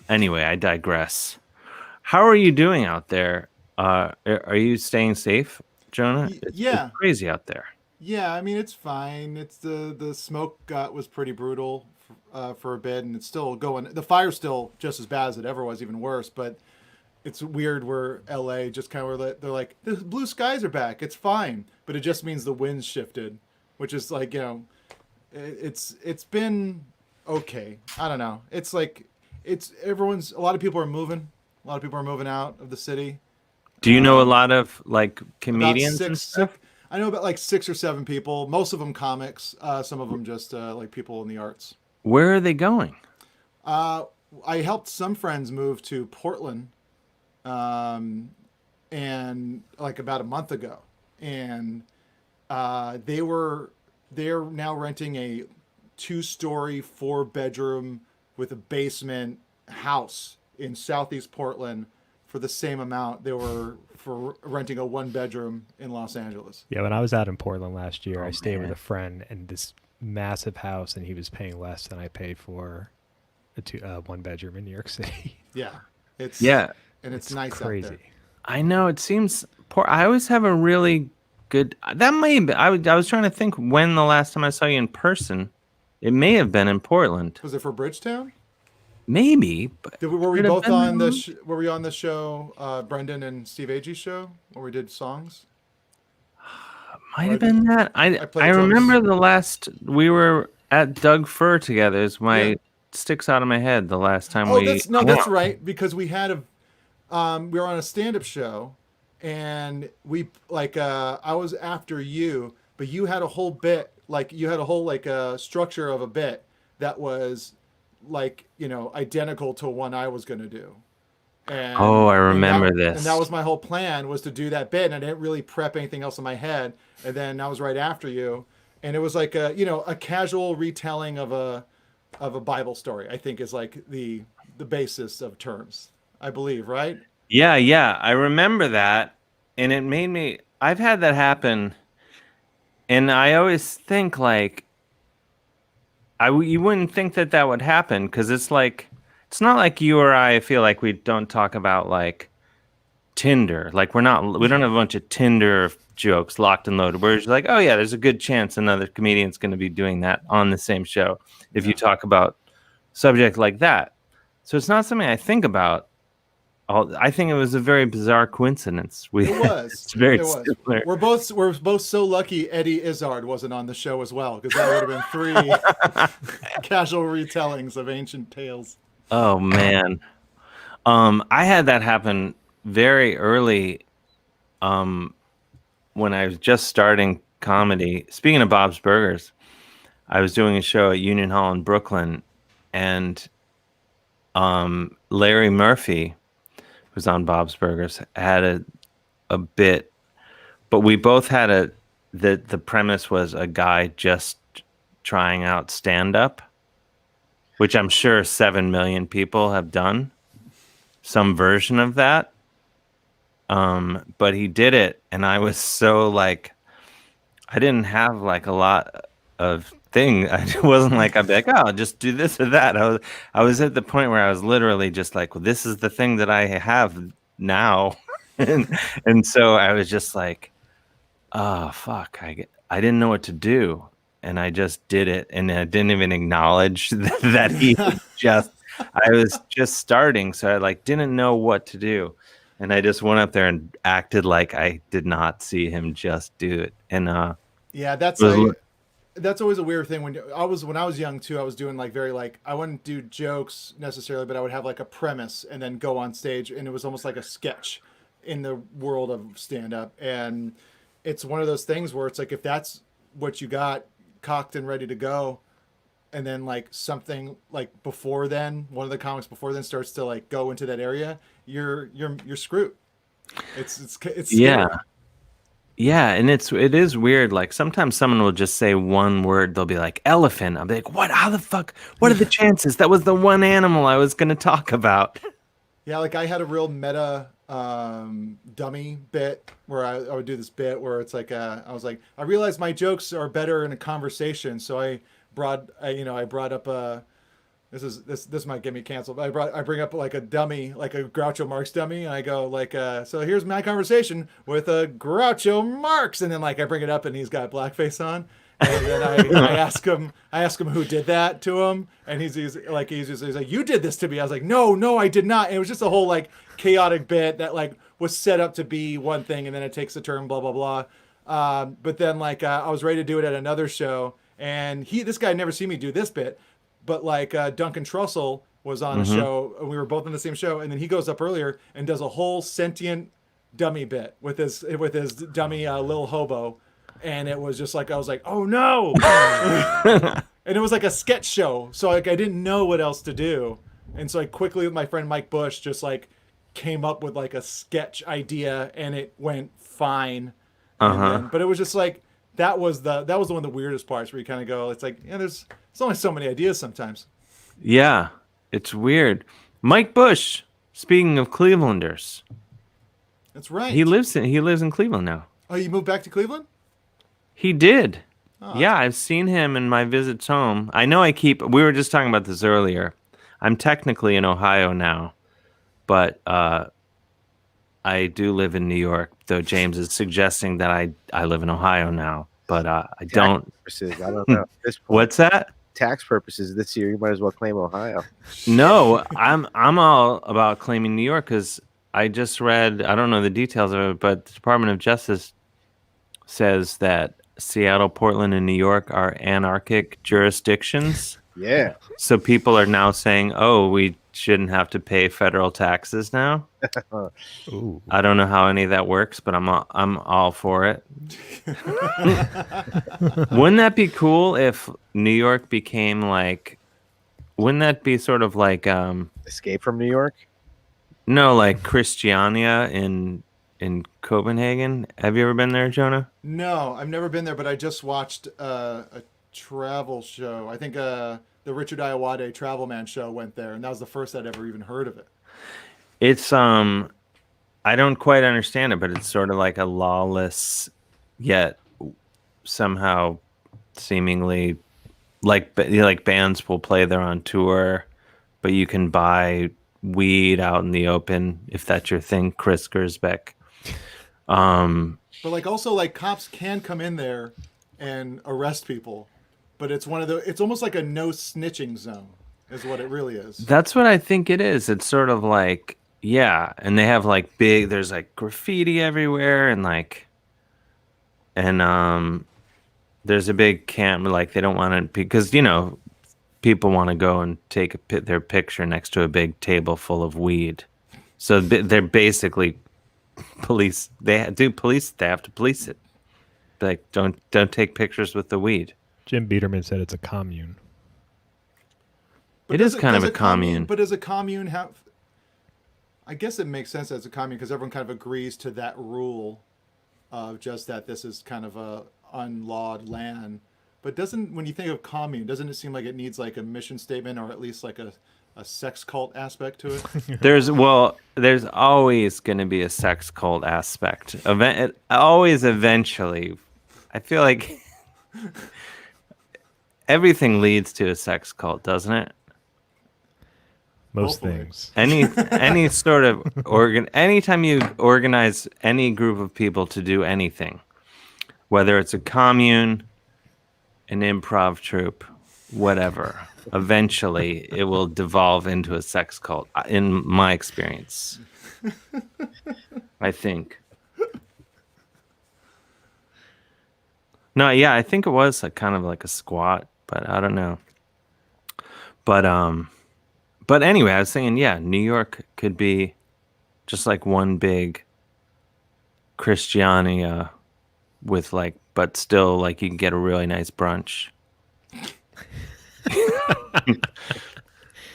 Anyway, I digress. How are you doing out there? Are you staying safe? Jonah? It's crazy out there. Yeah, I mean it's fine. It's the smoke was pretty brutal for a bit, and it's still going. The fire's still just as bad as it ever was, even worse. But it's weird where LA just kind of they're like the blue skies are back. It's fine, but it just means the winds shifted, which is like it's been okay. I don't know. It's like a lot of people are moving. A lot of people are moving out of the city. Do you know a lot of like comedians and stuff? I know about like 6 or 7 people. Most of them comics. Some of them just like people in the arts. Where are they going? I helped some friends move to Portland, and like about a month ago, and they're now renting a 2-story, 4-bedroom with a basement house in Southeast Portland for the same amount they were for renting a 1-bedroom in Los Angeles. Yeah, when I was out in Portland last year, I stayed with a friend in this massive house, and he was paying less than I paid for a 1-bedroom in New York City. Yeah, it's it's nice crazy. out there. I know it seems poor. I always have a really good. That may be. I was trying to think when the last time I saw you in person. It may have been in Portland. Was it for Bridgetown? Maybe. But were we both on the? Were we on the show, Brendan and Steve Agee's show, where we did songs? Might have been that. I remember the last we were at Doug Fur together. Is my sticks out of my head the last time that's right, because we had we were on a stand-up show, and we I was after you, but you had a whole bit, you had a whole structure of a bit that was identical to one I was going to do. And, I remember this. And that was my whole plan, was to do that bit, and I didn't really prep anything else in my head. And then I was right after you, and it was like a casual retelling of a Bible story, I think is like the basis of terms, I believe, right? Yeah, I remember that, and it made me. I've had that happen, and I always think you wouldn't think that would happen, because it's like. It's not like you or I feel like we don't talk about Tinder. We don't have a bunch of Tinder jokes locked and loaded. Where it's like, oh yeah, there's a good chance another comedian's going to be doing that on the same show if you talk about subject like that. So it's not something I think about. I think it was a very bizarre coincidence. It was. It's very similar. We're both so lucky Eddie Izzard wasn't on the show as well, because that would have been 3 casual retellings of ancient tales. Oh man, I had that happen very early, when I was just starting comedy. Speaking of Bob's Burgers, I was doing a show at Union Hall in Brooklyn, and Larry Murphy, who's on Bob's Burgers, had a bit, but we both had the premise was a guy just trying out stand-up, which I'm sure 7 million people have done some version of that. But he did it, and I was so I didn't have a lot of thing. It wasn't like I'd be like, oh, I'll just do this or that. I was at the point where I was literally just like, well, this is the thing that I have now. and so I was just like, oh, fuck. I didn't know what to do. And I just did it, and I didn't even acknowledge that he I was just starting, so I didn't know what to do, and I just went up there and acted like I did not see him just do it. And that's always a weird thing. When I was young too, I was doing I wouldn't do jokes necessarily, but I would have a premise and then go on stage, and it was almost like a sketch in the world of stand-up. And it's one of those things where it's if that's what you got cocked and ready to go, and then something before then, one of the comics before then starts to go into that area, you're screwed. It's scary. Yeah, and it is weird. Sometimes someone will just say one word. They'll be like elephant. I'll be like, what? How the fuck? What are the chances? That was the one animal I was going to talk about. Yeah, I had a real meta dummy bit where I would do this bit where it's I was like, I realized my jokes are better in a conversation, so I brought up This might get me canceled. But I bring up like a dummy, like a Groucho Marx dummy, and I go like, so here's my conversation with a Groucho Marx, and then like I bring it up, and he's got blackface on, and then I ask him who did that to him, and he's like, you did this to me. I was like, no, I did not. And it was just a whole like chaotic bit that like was set up to be one thing, and then it takes a turn, blah blah blah. But then like I was ready to do it at another show, and this guy had never seen me do this bit. But like Duncan Trussell was on a show, and we were both on the same show, and then he goes up earlier and does a whole sentient dummy bit with his dummy little hobo, and it was just like I was like, oh no, and it was like a sketch show, so like I didn't know what else to do, and so I quickly with my friend Mike Bush just like came up with like a sketch idea, and it went fine. But it was just like that was one of the weirdest parts where you kind of go, it's like, yeah, there's only so many ideas sometimes. Yeah, it's weird. Mike Bush, speaking of Clevelanders. That's right. He lives in Cleveland now. Oh, you moved back to Cleveland? He did. Oh, yeah, I've seen him in my visits home. I know we were just talking about this earlier. I'm technically in Ohio now, but I do live in New York, though James is suggesting that I live in Ohio now, but I don't. Purposes, I don't know. At this point, what's that? Tax purposes this year, you might as well claim Ohio. No, I'm all about claiming New York because I just read, I don't know the details of it, but the Department of Justice says that Seattle, Portland, and New York are anarchic jurisdictions. Yeah. So people are now saying, oh, we shouldn't have to pay federal taxes now. Ooh. I don't know how any of that works, but I'm all for it. Wouldn't that be cool if New York became like, wouldn't that be sort of like Escape from New York? No, like Christiania in Copenhagen. Have you ever been there, Jonah? No, I've never been there, but I just watched a travel show. I think the Richard Iowade Travel Man show went there, and that was the first I'd ever even heard of it. It's I don't quite understand it, but it's sort of like a lawless, yet somehow seemingly like bands will play there on tour, but you can buy weed out in the open if that's your thing, Chris Gersbeck. But like also like cops can come in there and arrest people, but it's almost like a no snitching zone is what it really is. That's what I think it is. It's sort of like, yeah, and they have like there's like graffiti everywhere and there's a big camera, like they don't want to, because people want to go and take their picture next to a big table full of weed. So they're basically police. They have to police it. Like, don't take pictures with the weed. Jim Biederman said it's a commune. But it is kind of a commune. But does a commune have... I guess it makes sense as a commune because everyone kind of agrees to that rule of just that this is kind of a unlawed land. But when you think of commune, doesn't it seem like it needs like a mission statement or at least like a sex cult aspect to it? There's always going to be a sex cult aspect. Always eventually. I feel like everything leads to a sex cult, doesn't it? Most things. Any sort of anytime you organize any group of people to do anything, whether it's a commune, an improv troupe, whatever, eventually it will devolve into a sex cult, in my experience. I think. No, yeah, I think it was kind of like a squat, but I don't know. But anyway, I was saying, yeah, New York could be just like one big Christiania with but still you can get a really nice brunch.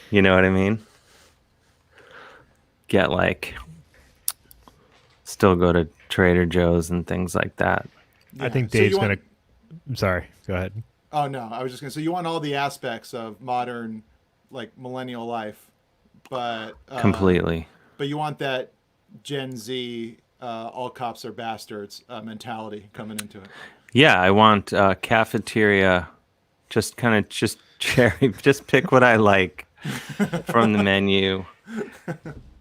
You know what I mean? Get still go to Trader Joe's and things like that. Yeah. I think Dave's I'm sorry, go ahead. Oh no, I was just gonna say you want all the aspects of modern millennial life, but completely. But you want that Gen Z, all cops are bastards mentality coming into it. Yeah, I want cafeteria. Just cherry. Just pick what I like. from the menu.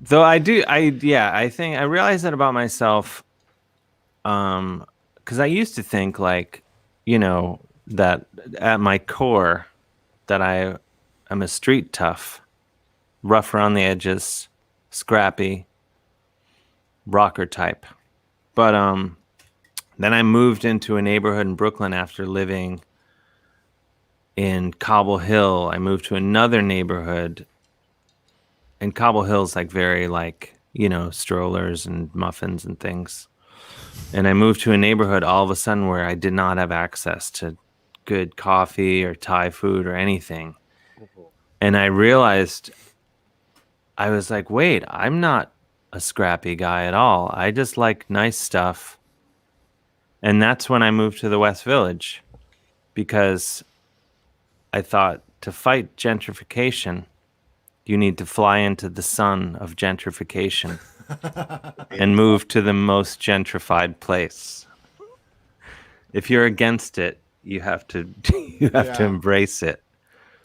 Though I think I realize that about myself. Because I used to think like, that at my core, that I am a street tough, rough around the edges, scrappy, rocker type. But then I moved into a neighborhood in Brooklyn after living in Cobble Hill. I moved to another neighborhood, and Cobble Hill's like very like, strollers and muffins and things. And I moved to a neighborhood all of a sudden where I did not have access to good coffee or Thai food or anything. And I realized, I was like, wait, I'm not a scrappy guy at all. I just like nice stuff. And that's when I moved to the West Village, because I thought to fight gentrification, you need to fly into the sun of gentrification and move to the most gentrified place. If you're against it, you have to to embrace it.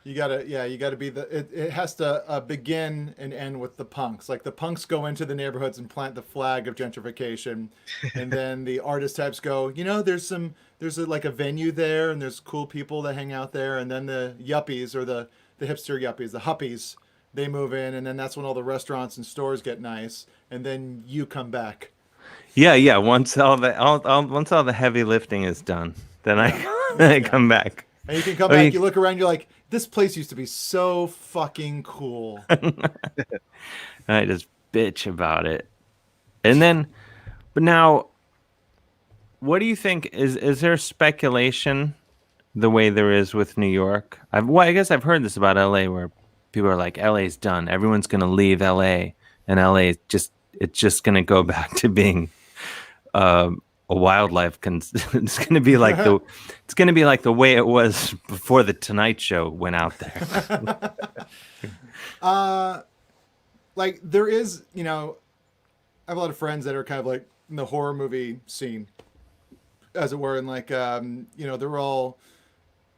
You gotta be it has to begin and end with the punks. Like the punks go into the neighborhoods and plant the flag of gentrification, and then the artist types go, there's a venue there, and there's cool people that hang out there, and then the yuppies or the hipster yuppies, the huppies, they move in, and then that's when all the restaurants and stores get nice, and then you come back. Yeah. Once all the heavy lifting is done, then I come back. And you can come back, you look around, you're like, this place used to be so fucking cool. I just bitch about it. And then, but now, what do you think? Is there speculation the way there is with New York? I guess I've heard this about LA, where people are like, LA's done. Everyone's going to leave LA, and LA it's just going to go back to being a wildlife. It's going to be like the way it was before the Tonight Show went out there. Like there is, I have a lot of friends that are kind of like in the horror movie scene, as it were, and like they're all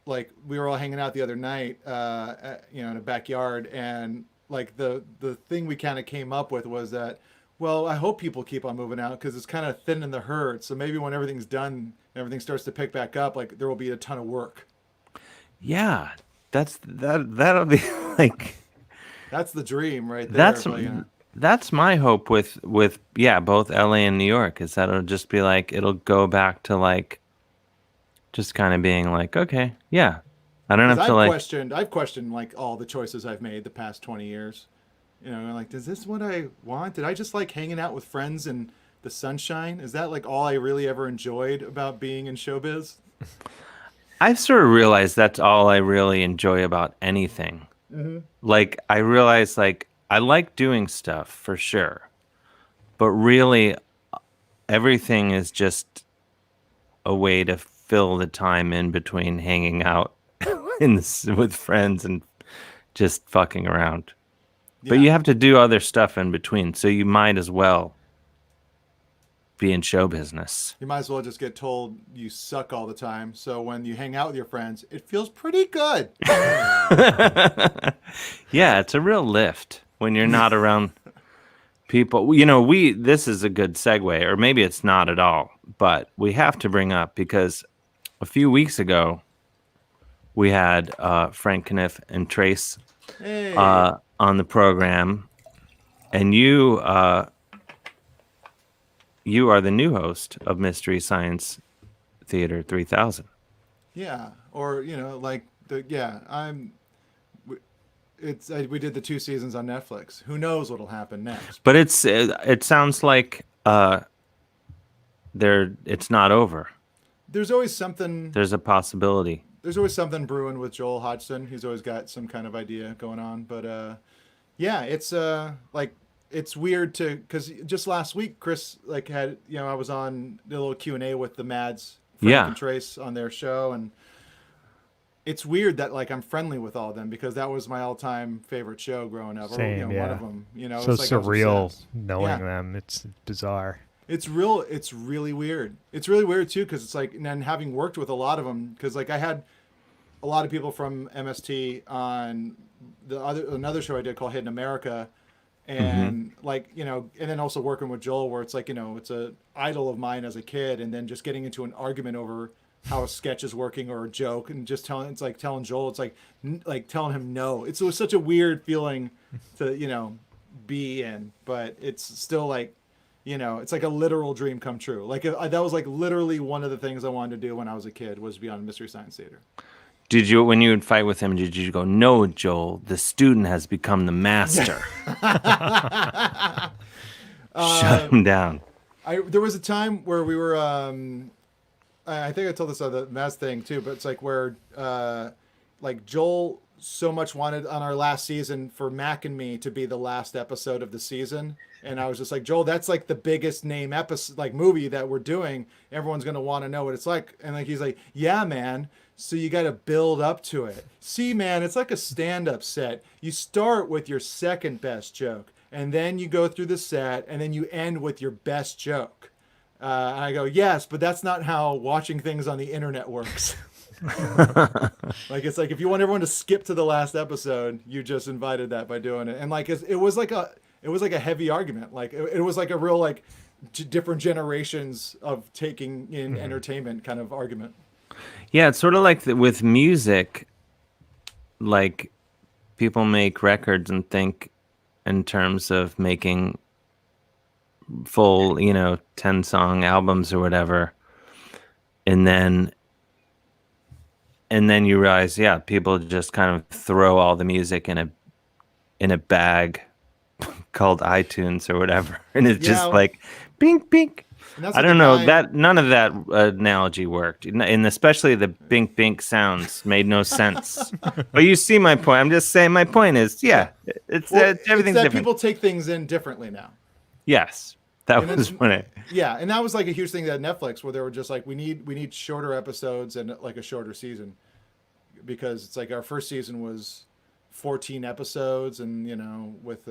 like, we were all hanging out the other night, in a backyard, and like the thing we kind of came up with was that, well, I hope people keep on moving out because it's kind of thinning the herd. So maybe when everything's done and everything starts to pick back up, like there will be a ton of work. Yeah, that'll be like. That's the dream right there. That's my hope with both LA and New York, is that it'll just be like, it'll go back to like, just kind of being like, okay, yeah, I don't have to I've questioned like all the choices I've made the past 20 years. Like, is this what I want? Did I just like hanging out with friends and the sunshine? Is that like all I really ever enjoyed about being in showbiz? I've sort of realized that's all I really enjoy about anything. Mm-hmm. Like, I realize like I like doing stuff for sure, but really everything is just a way to fill the time in between hanging out with friends and just fucking around. Yeah. But you have to do other stuff in between, so you might as well be in show business. You might as well just get told you suck all the time, so when you hang out with your friends, it feels pretty good. Yeah, it's a real lift when you're not around people. This is a good segue, or maybe it's not at all, but we have to bring up, because a few weeks ago, we had Frank Kniff and Trace on the program, and you are the new host of Mystery Science Theater 3000. Yeah, or we did the 2 seasons on Netflix. Who knows what'll happen next? But it sounds like it's not over. There's always something. There's a possibility. There's always something brewing with Joel Hodgson. He's always got some kind of idea going on. But it's it's weird because just last week Chris had I was on the little Q&A with the Mads, Frank and Trace on their show, and it's weird that I'm friendly with all of them, because that was my all-time favorite show growing up. Same, one of them. So it's surreal knowing them. It's bizarre. It's really weird. It's really weird too, because it's and then having worked with a lot of them, because I had a lot of people from MST on another show I did called Hidden America, and like, you know, and then also working with Joel, where it's like, you know, it's a idol of mine as a kid, and then just getting into an argument over how a sketch is working or a joke, and just telling Joel, it's like telling him no. It was such a weird feeling to, you know, be in, but it's still like, you know, it's like a literal dream come true. Like that was like literally one of the things I wanted to do when I was a kid, was be on Mystery Science Theater. Did you, when you would fight with him, did you go, no, Joel, the student has become the master? Shut him down. There was a time where we were, I think I told this on the Maz thing too, but it's like where, like Joel so much wanted on our last season for Mac and me to be the last episode of the season. And I was just like, Joel, that's like the biggest name episode, like movie that we're doing. Everyone's going to want to know what it's like. And like, he's like, yeah, man. So you got to build up to it. See, man, it's like a stand-up set. You start with your second best joke, and then you go through the set, and then you end with your best joke. And I go, yes, but that's not how watching things on the internet works. Like, it's like, if you want everyone to skip to the last episode, you just invited that by doing it. And like, it was like a heavy argument. Like it was like a real, like, different generations of taking in entertainment kind of argument. Yeah, it's sort of like with music, like people make records and think in terms of making full, you know, 10-song albums or whatever. And then you realize, yeah, people just kind of throw all the music in a bag called iTunes or whatever. And it's just like, bink, bink. I don't know, that none of that analogy worked, and especially the bink bink sounds made no sense. But you see my point. I'm just saying, my point is, it's everything's different. People take things in differently now. Yes, that was when it. Yeah, and that was like a huge thing at Netflix, where they were just like, we need shorter episodes and like a shorter season, because it's like our first season was 14 episodes, and you know, with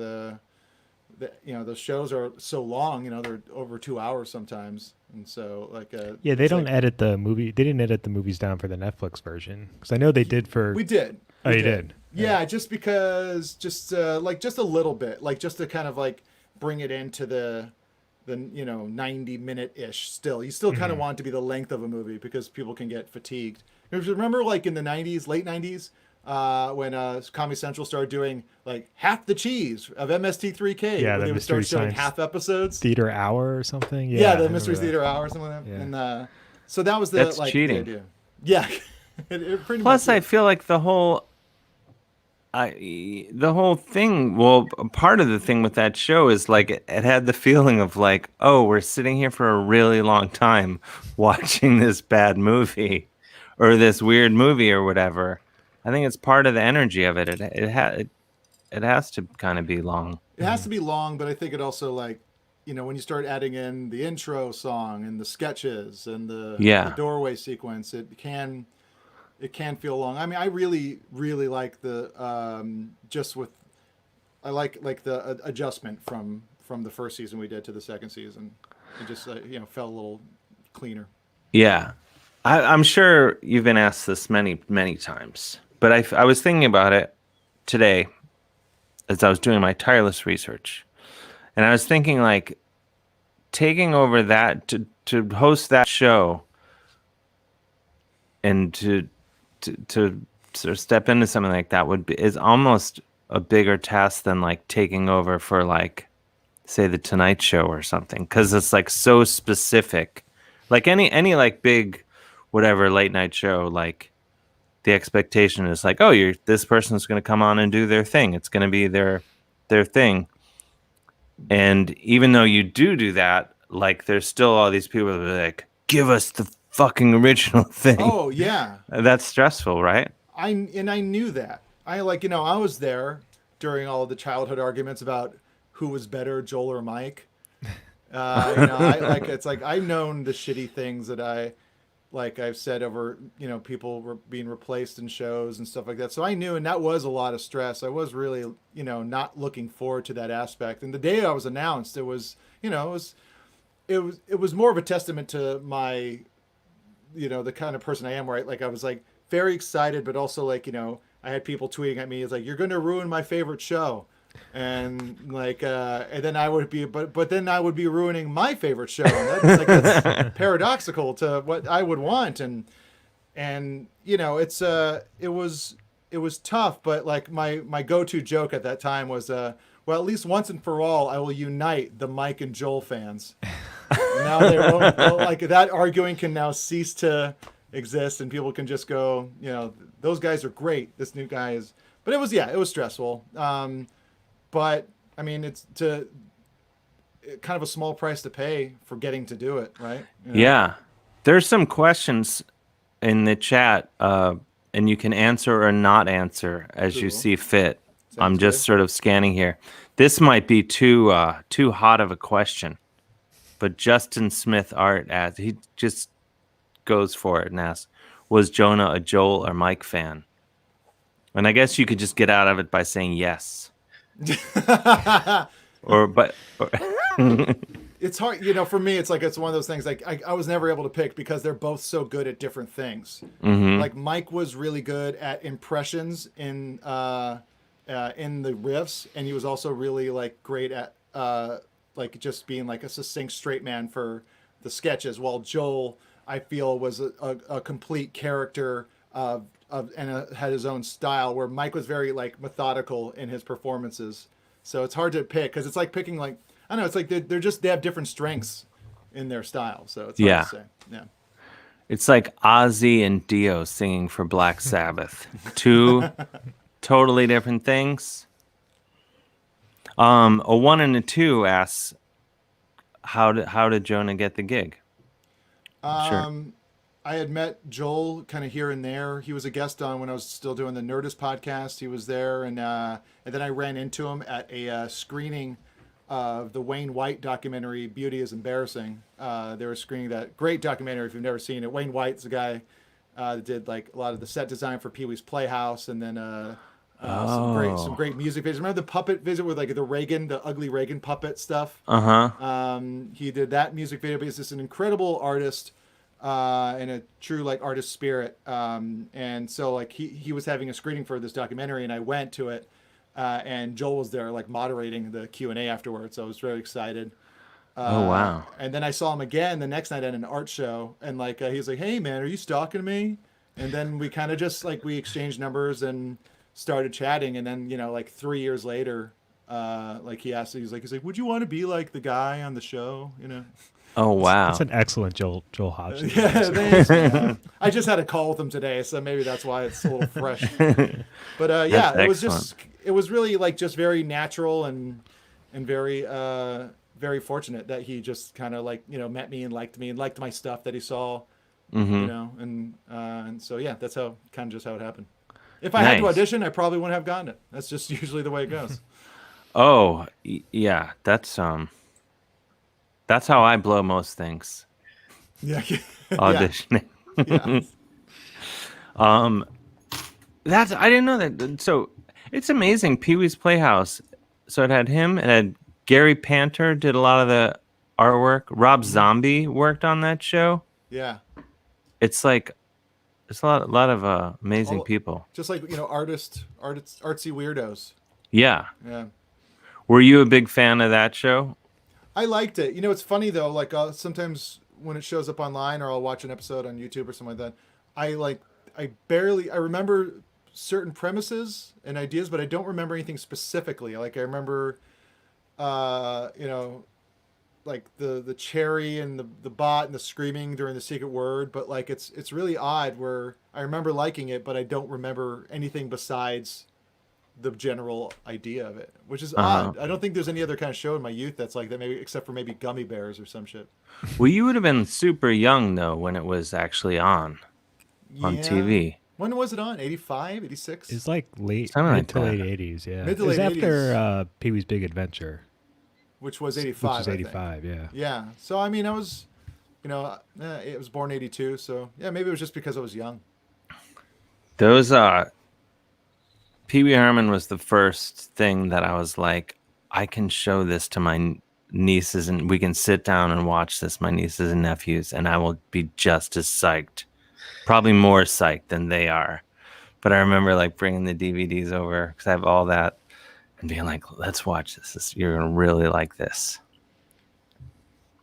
you know, the shows are so long, you know, they're over 2 hours sometimes, and so like yeah, they don't edit the movie. They didn't edit the movies down for the Netflix version, because I know they did for. We did. Oh, you did. Yeah, just because, just like just a little bit, like just to kind of like bring it into the you know 90-minute ish. Still, you still kind of want it to be the length of a movie, because people can get fatigued. Remember, like in the 90s, late 90s. When Comedy Central started doing like half the cheese of MST3K, yeah, they would start showing half episodes, theater hour or something. Yeah, the Mystery Theater Hour or something like that. Yeah. And so that was that's like cheating. The idea. Yeah, it pretty Plus, much I feel like the whole thing. Well, part of the thing with that show is like it had the feeling of like, oh, we're sitting here for a really long time watching this bad movie or this weird movie or whatever. I think it's part of the energy of it. It has to kind of be long. It has to be long, but I think it also, like, you know, when you start adding in the intro song and the sketches and the doorway sequence, it can feel long. I mean, I really like the I like the adjustment from the first season we did to the second season. It just you know, felt a little cleaner. Yeah, I'm sure you've been asked this many times. But I was thinking about it today as I was doing my tireless research. And I was thinking, like, taking over that, to host that show and to sort of step into something like that is almost a bigger task than, like, taking over for, like, say, The Tonight Show or something. Because it's, like, so specific. Like, any like, big, whatever, late night show, like, the expectation is like, oh, this person's going to come on and do their thing. It's going to be their thing. And even though you do that, like, there's still all these people that are like, give us the fucking original thing. Oh yeah, that's stressful, right? I knew that. I was there during all of the childhood arguments about who was better, Joel or Mike. It's like I've known the shitty things that I've said over, you know, people were being replaced in shows and stuff like that. So I knew, and that was a lot of stress. I was really, you know, not looking forward to that aspect. And the day I was announced, it was, you know, it was more of a testament to my, you know, the kind of person I am, where I was like very excited, but also like, I had people tweeting at me, it's like, you're going to ruin my favorite show. And like, and then I would be, but then I would be ruining my favorite show. And that's paradoxical to what I would want. And it was tough, but like my go-to joke at that time was, well, at least once and for all, I will unite the Mike and Joel fans. And now they won't, like that arguing can now cease to exist, and people can just go, those guys are great. This new guy is, but it was stressful. But I mean, it's kind of a small price to pay for getting to do it, right? Yeah, there's some questions in the chat, and you can answer or not answer as you see fit. I'm just sort of scanning here. This might be too hot of a question, but Justin Smith Art he just goes for it and asks, was Jonah a Joel or Mike fan? And I guess you could just get out of it by saying yes. It's hard, for me, it's like, it's one of those things, like I was never able to pick because they're both so good at different things. Mm-hmm. Like Mike was really good at impressions in the riffs, and he was also really like great at like just being like a succinct straight man for the sketches, while Joel, I feel, was a complete character and had his own style, where Mike was very like methodical in his performances. So it's hard to pick because it's like picking, like, I don't know, it's like they have different strengths in their style. So it's hard to say. Yeah. It's like Ozzy and Dio singing for Black Sabbath. Two totally different things. A 1 and a 2 asks, how did Jonah get the gig? Sure. I had met Joel kind of here and there. He was a guest on when I was still doing the Nerdist podcast. He was there, and then I ran into him at a screening of the Wayne White documentary, Beauty is Embarrassing. They were screening that great documentary if you've never seen it. Wayne White's the guy that did like a lot of the set design for Pee-wee's Playhouse, and then some great music videos. Remember the puppet visit with like the ugly Reagan puppet stuff? He did that music video, but he's just an incredible artist. And a true like artist spirit, and so like he was having a screening for this documentary, and I went to it, and Joel was there like moderating the Q&A afterwards, so I was very excited. Oh wow. And then I saw him again the next night at an art show, and like he was like, "Hey man, are you stalking me?" And then we kind of just like we exchanged numbers and started chatting, and then like 3 years later, like he asked, he's like, would you want to be like the guy on the show, Oh wow, that's an excellent Joel Hodgson. Yeah, thanks. I just had a call with him today, so maybe that's why it's a little fresh. But yeah, it was really like just very natural and very very fortunate that he just kind of like met me and liked my stuff that he saw, and so yeah, that's how it happened. If I had to audition, I probably wouldn't have gotten it. That's just usually the way it goes. Oh yeah, that's how I blow most things. Yeah. Auditioning. Yeah. I didn't know that. So it's amazing. Pee-wee's Playhouse. So it had him. It had Gary Panter did a lot of the artwork. Rob Zombie worked on that show. Yeah. It's like it's a lot of amazing people. Just like artsy weirdos. Yeah. Yeah. Were you a big fan of that show? I liked it. It's funny though. Like sometimes when it shows up online, or I'll watch an episode on YouTube or something like that. I remember certain premises and ideas, but I don't remember anything specifically. Like I remember, like the cherry and the bot and the screaming during the secret word. But like it's really odd where I remember liking it, but I don't remember anything besides the general idea of it, which is odd. I don't think there's any other kind of show in my youth that's like that, maybe except for maybe Gummy Bears or some shit. Well, you would have been super young though when it was actually on TV. When was it on? 85, 86? It's like mid to late 80s, yeah. Mid to late 80s. It was after Pee-wee's Big Adventure. Which was 85, Which was 85, yeah. Yeah. So, I mean, I was, it was born 82, so yeah, maybe it was just because I was young. Those, Pee Wee Herman was the first thing that I was like, I can show this to my nieces and we can sit down and watch this, my nieces and nephews, and I will be just as psyched probably more psyched than they are. But I remember like bringing the DVDs over because I have all that and being like, let's watch this. You're going to really like this.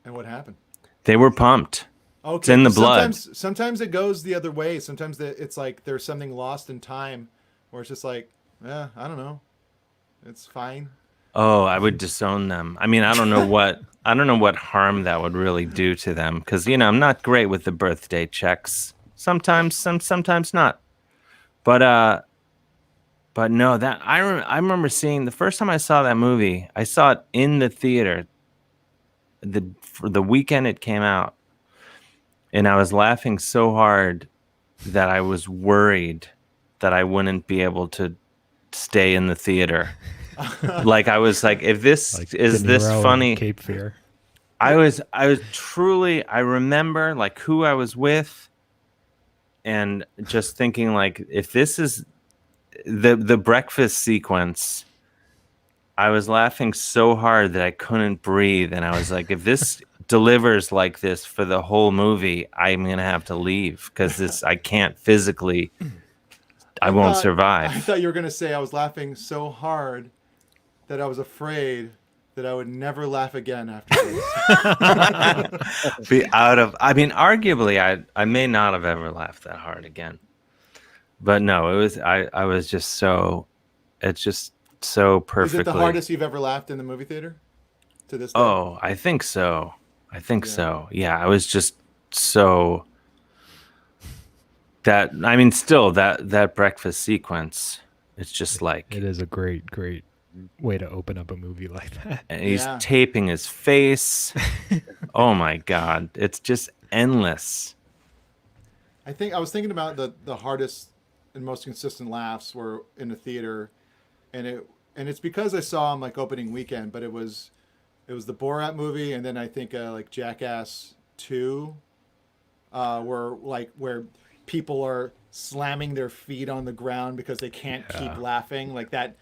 And what happened? They were pumped. Okay. It's in the blood. Sometimes it goes the other way. Sometimes it's like there's something lost in time where it's just like, I don't know. It's fine. Oh, I would disown them. I mean, I don't know what harm that would really do to them because, I'm not great with the birthday checks. Sometimes not. But no, that I remember seeing the first time I saw that movie. I saw it in the theater. For the weekend it came out, and I was laughing so hard that I was worried that I wouldn't be able to stay in the theater. Like I was like, if this is this funny, Cape Fear. I was truly. I remember like who I was with. And just thinking like, if this is the breakfast sequence, I was laughing so hard that I couldn't breathe. And I was like, if this delivers like this for the whole movie, I'm going to have to leave because I can't physically, I won't survive. I thought you were going to say I was laughing so hard that I was afraid that I would never laugh again after this. Arguably, I may not have ever laughed that hard again. But no, it was, I was just so, it's just so perfectly. Is it the hardest you've ever laughed in the movie theater to this day? Oh, I think so. So. Yeah, I was just so, still that breakfast sequence, it's just like. It is a great way to open up a movie like that. And he's taping his face. Oh my God. It's just endless. I was thinking about the hardest and most consistent laughs were in the theater, and it's because I saw him like opening weekend, but it was the Borat movie, and then I think like Jackass 2, where people are slamming their feet on the ground because they can't keep laughing, like that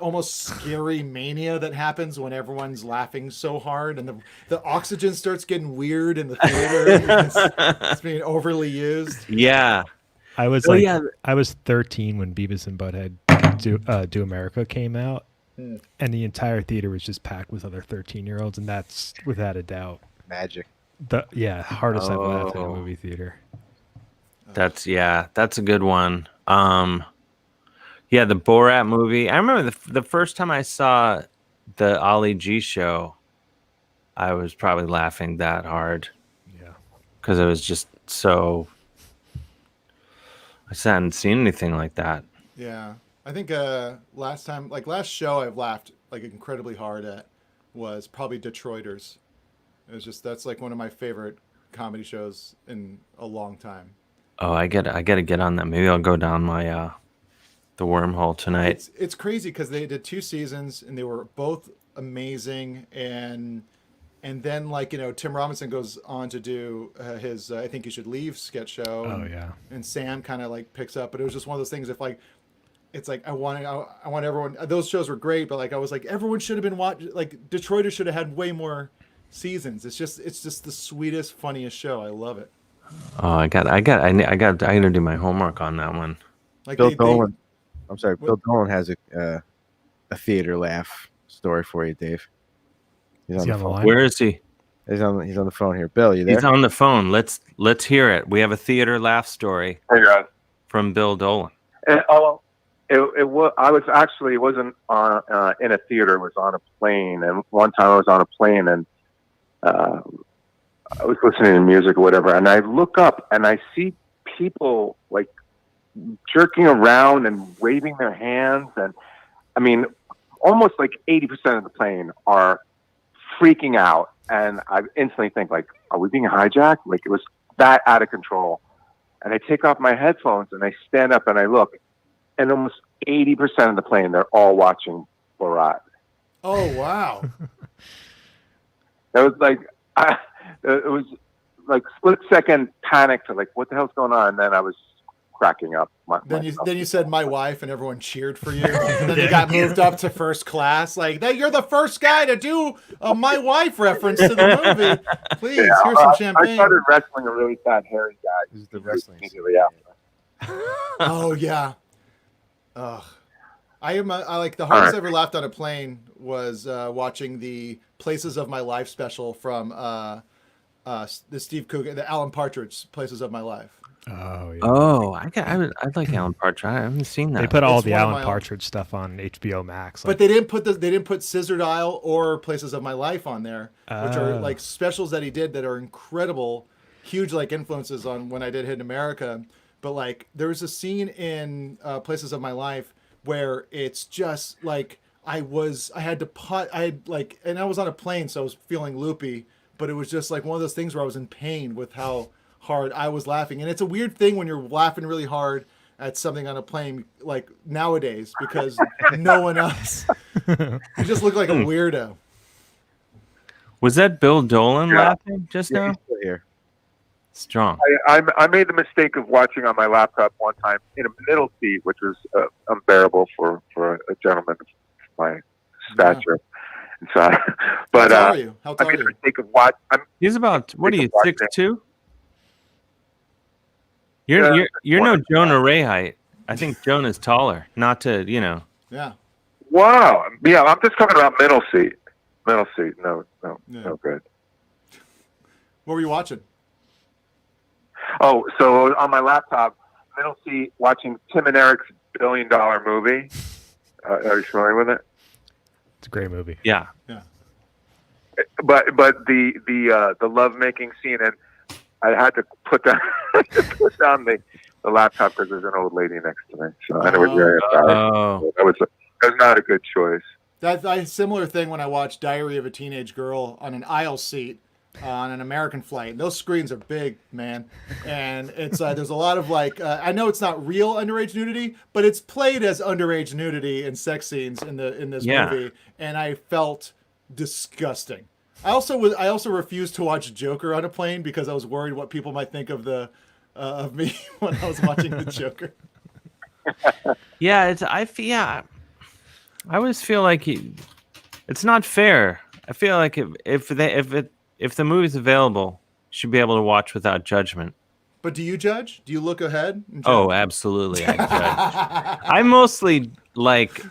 almost scary mania that happens when everyone's laughing so hard and the oxygen starts getting weird in the theater. it's being overly used. Yeah. I was I was 13 when Beavis and Butthead Do America came out, and the entire theater was just packed with other 13-year-olds, and that's without a doubt magic. Hardest I've laughed in a movie theater. That's a good one. The Borat movie. I remember the first time I saw the Ali G show, I was probably laughing that hard. Yeah. Because it was just so. I hadn't seen anything like that. Yeah, I think last show I've laughed like incredibly hard at was probably Detroiters. It was just that's like one of my favorite comedy shows in a long time. Oh, I gotta get on that. Maybe I'll go down my the wormhole tonight. It's crazy because they did 2 seasons and they were both amazing, and then Tim Robinson goes on to do his I Think You Should Leave sketch show. Oh yeah. And Sam kind of like picks up, but it was just one of those things. If it's like I want everyone. Those shows were great, but like I was like everyone should have been watching. Like Detroiters should have had way more seasons. It's just the sweetest, funniest show. I love it. Oh, I gotta do my homework on that one. Like Bill Dolan. I'm sorry, Bill Dolan has a theater laugh story for you, Dave. He's on the phone. Where is he? He's on the phone here. Bill, you there? He's on the phone. Let's hear it. We have a theater laugh story. Hey guys. From Bill Dolan. It wasn't on in a theater. It was on a plane. And one time I was on a plane and I was listening to music or whatever, and I look up and I see people like jerking around and waving their hands, and I mean, almost like 80% of the plane are freaking out, and I instantly think like, are we being hijacked? Like it was that out of control. And I take off my headphones and I stand up and I look, and almost 80% of the plane, they're all watching Borat. Oh wow! It was like it was like split second panic to like what the hell's going on, and then I was cracking up. Then you said my wife, and everyone cheered for you. And then you got moved up to first class. Like, you're the first guy to do a my wife reference to the movie. Please, here's some champagne. I started wrestling a really fat hairy guy. This is the wrestling immediately after. Oh yeah. Ugh. I like the hardest I ever laughed on a plane was watching the Places of My Life special from the Steve Coogan, the Alan Partridge Places of My Life. Oh yeah. Oh, I'd like Alan Partridge. I haven't seen that. They put all the Alan Partridge stuff on HBO Max. But they didn't put Scissor Dial or Places of My Life on there, which are like specials that he did that are incredible, huge like influences on when I did Hidden America. But like there was a scene in Places of My Life where it's just like I had and I was on a plane, so I was feeling loopy, but it was just like one of those things where I was in pain with how hard I was laughing. And it's a weird thing when you're laughing really hard at something on a plane, like nowadays, because no one else. You just look like a weirdo. Was that Bill Dolan laughing just now? He's still here. Strong. I made the mistake of watching on my laptop one time in a middle seat, which was unbearable for a gentleman of my stature. And so, but How tall are you? I made the mistake of watching. He's about, what are you, 6'2"? You're no Jonah Ray height. I think Jonah's taller. Not to, Yeah. Wow. Yeah, I'm just talking about middle seat. Middle seat. No good. What were you watching? Oh, so on my laptop, middle seat, watching Tim and Eric's $1 billion movie. Are you familiar with it? It's a great movie. Yeah. Yeah. But the lovemaking scene, and I had to put down the laptop because there's an old lady next to me. So and it was very embarrassing. That was not a good choice. That's a similar thing when I watched Diary of a Teenage Girl on an aisle seat on an American flight. Those screens are big, man, and it's there's a lot of like I know it's not real underage nudity, but it's played as underage nudity and sex scenes in this movie, and I felt disgusting. I also refused to watch Joker on a plane because I was worried what people might think of of me when I was watching the Joker. Yeah, I always feel like it's not fair. I feel like if the movie's available, you should be able to watch without judgment. But do you judge? Do you look ahead? And judge? Oh, absolutely. I judge. I mostly like.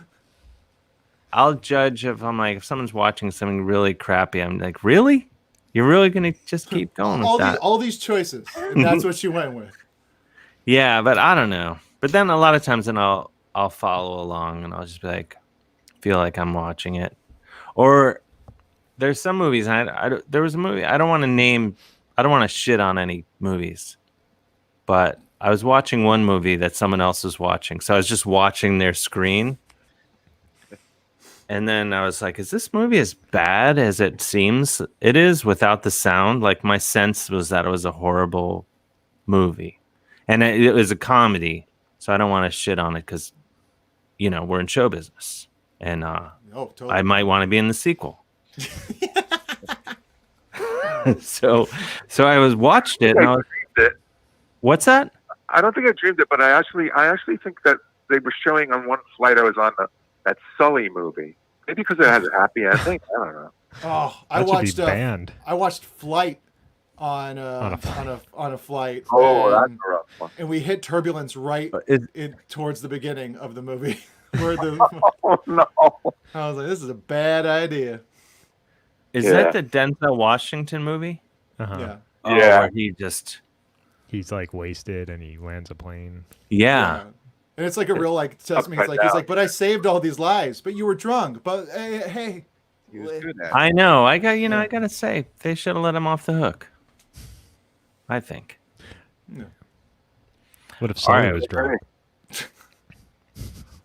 I'll judge if someone's watching something really crappy. I'm like, really? You're really gonna just keep going with that? All these choices, and that's what you went with. Yeah, but I don't know. But then a lot of times, then I'll follow along, and I'll just be like, feel like I'm watching it. Or there's some movies. There was a movie. I don't want to shit on any movies, but I was watching one movie that someone else was watching, so I was just watching their screen. And then I was like, is this movie as bad as it seems it is without the sound? Like, my sense was that it was a horrible movie. And it was a comedy, so I don't want to shit on it because, we're in show business. And totally. I might want to be in the sequel. So I watched it. And I dreamed it. What's that? I don't think I dreamed it, but I actually think that they were showing on one flight I was on that Sully movie. Maybe because it has a happy ending. I don't know. Oh, I watched Flight on a flight. Oh, that's a rough one. And we hit turbulence right towards the beginning of the movie. Oh no! I was like, this is a bad idea. Is that the Denzel Washington movie? Uh-huh. Yeah. Oh, yeah. Where he's like wasted and he lands a plane. Yeah. And it's like a real testament. He's like, but I saved all these lives, but you were drunk. But hey. I know. I gotta say, they should have let him off the hook. I think. Yeah. What if Sully was drunk?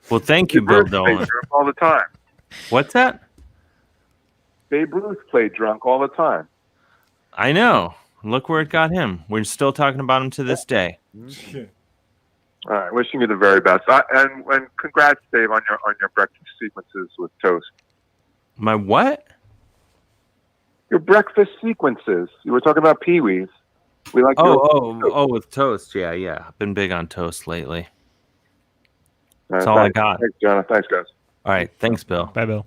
Well, thank you, Bill Dolan. All the time. What's that? Babe Ruth played drunk all the time. I know. Look where it got him. We're still talking about him to this day. All right, wishing you the very best, and congrats, Dave, on your breakfast sequences with toast. My what? Your breakfast sequences. You were talking about Pee-wee's. We like. With toast. Yeah. I've been big on toast lately. That's all I got. Thanks, Jonah. Thanks, guys. All right. Thanks, Bill. Bye, Bill.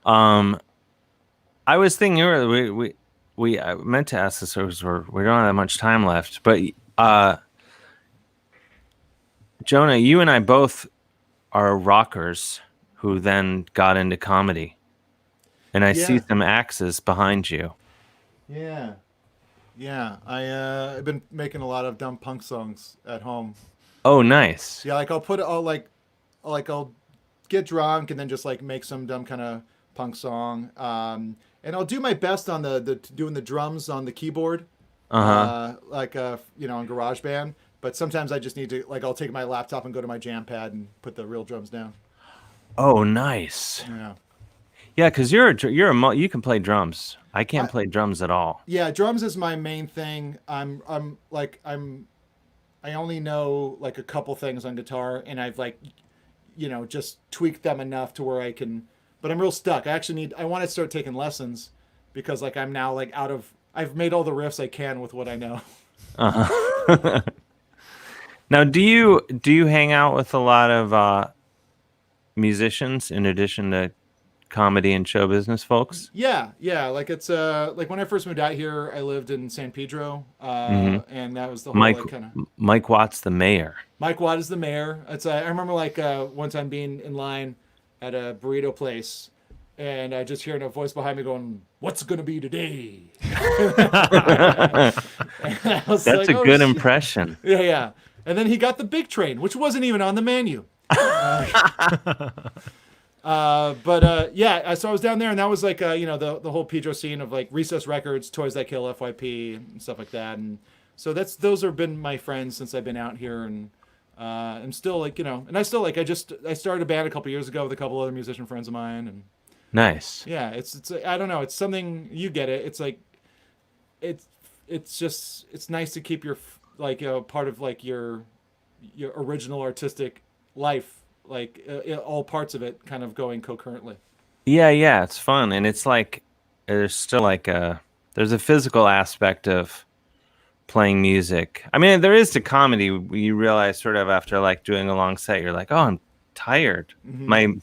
I was thinking earlier, we meant to ask this because we don't have that much time left, but Jonah, you and I both are rockers who then got into comedy, and I see some axes behind you. Yeah. I've been making a lot of dumb punk songs at home. Oh, nice. Yeah, like I'll get drunk and then just like make some dumb kind of punk song. And I'll do my best on the doing the drums on the keyboard. On GarageBand. But sometimes I just need to, like, I'll take my laptop and go to my jam pad and put the real drums down. Oh, nice. Yeah, because you can play drums. I can't play drums at all. Yeah, drums is my main thing. I only know like a couple things on guitar, and I've just tweaked them enough to where I can. But I'm real stuck. I want to start taking lessons because like I'm now like I've made all the riffs I can with what I know. Now, do you hang out with a lot of musicians in addition to comedy and show business folks? Yeah. Like it's like when I first moved out here, I lived in San Pedro, and that was the whole Mike Watt's the mayor. Mike Watt is the mayor. I remember like one time being in line at a burrito place, and I just hearing a voice behind me going, "What's it gonna be today?" That's like, a good impression. Yeah. And then he got the big train, which wasn't even on the menu. So I was down there, and that was like the whole Pedro scene of like Recess Records, Toys That Kill, FYP, and stuff like that. And so those have been my friends since I've been out here, and I'm still like and I still like I started a band a couple years ago with a couple other musician friends of mine, and nice. Yeah, it's I don't know, it's something, you get it. It's like it's nice to keep your like part of like your original artistic life, like all parts of it kind of going concurrently. Yeah, it's fun, and it's like there's still like there's a physical aspect of playing music. I mean, there is to comedy. You realize sort of after like doing a long set, you're like, oh, I'm tired. Mm-hmm.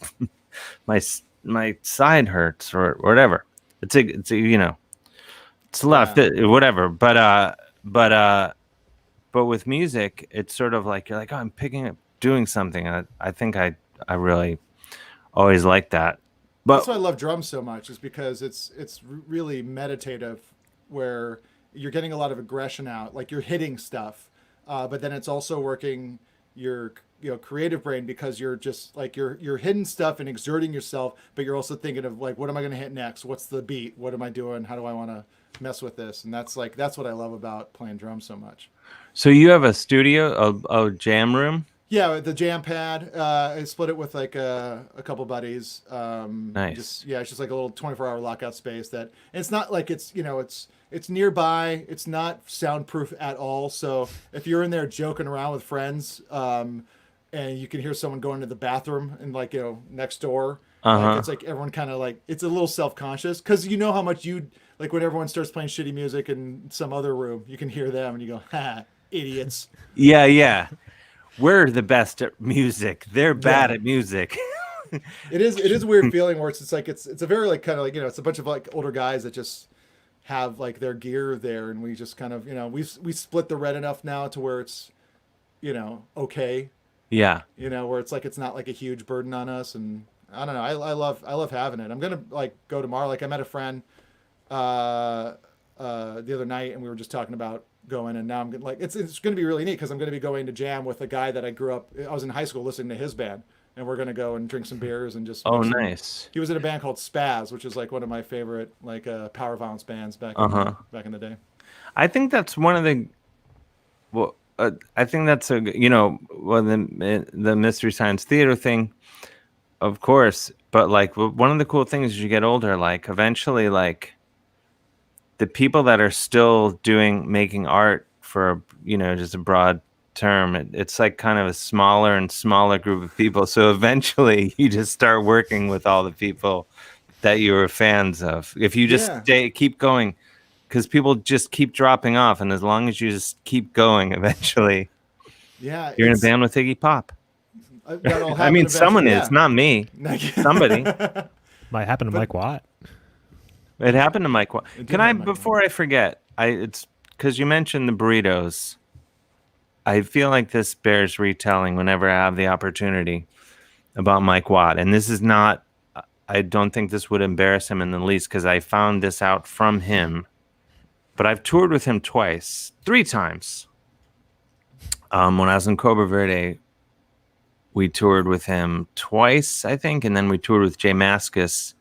My side hurts or whatever. It's a lot of whatever. But with music, it's sort of like you're like, oh, I'm picking up, doing something. I think I really always like that. But that's why I love drums so much, is because it's really meditative, where you're getting a lot of aggression out, like you're hitting stuff, but then it's also working your creative brain, because you're just like you're hitting stuff and exerting yourself, but you're also thinking of like, what am I going to hit next? What's the beat? What am I doing? How do I want to mess with this? And that's what I love about playing drums so much. So you have a studio, a jam room? Yeah, the jam pad. I split it with like a couple buddies. Nice. It's just like a little 24-hour lockout space. That, and it's not like it's nearby. It's not soundproof at all. So if you're in there joking around with friends, and you can hear someone going to the bathroom and like next door, like, it's like everyone kind of like, it's a little self-conscious, because you know how much like when everyone starts playing shitty music in some other room, you can hear them and you go, ha, idiots. Yeah. We're the best at music. They're bad at music. It is a weird feeling where it's like it's a very like kind of like it's a bunch of like older guys that just have like their gear there, and we just kind of we split the rent enough now to where it's okay. Yeah. Where it's like it's not like a huge burden on us, and I don't know. I love having it. I'm gonna like go tomorrow. Like I met a friend the other night, and we were just talking about going, and now I'm like it's going to be really neat, because I'm going to be going to jam with a guy that I was in high school listening to his band, and we're going to go and drink some beers and just nice. He was in a band called Spaz, which is like one of my favorite like power violence bands back in the day. I think that's one of the I think that's the Mystery Science Theater thing, of course, but like one of the cool things as you get older, like eventually like the people that are still making art for, just a broad term, it's like kind of a smaller and smaller group of people. So eventually you just start working with all the people that you were fans of. If you just keep going, because people just keep dropping off, and as long as you just keep going, eventually, you're in a band with Iggy Pop. I mean, someone is, not me. Somebody. Might happen to Mike Watt. It happened to Mike Watt. Can I, before I forget, it's because you mentioned the burritos. I feel like this bears retelling whenever I have the opportunity about Mike Watt. And this is not, I don't think this would embarrass him in the least because I found this out from him. But I've toured with him three times. When I was in Cobra Verde, we toured with him twice, I think. And then we toured with Jay Mascis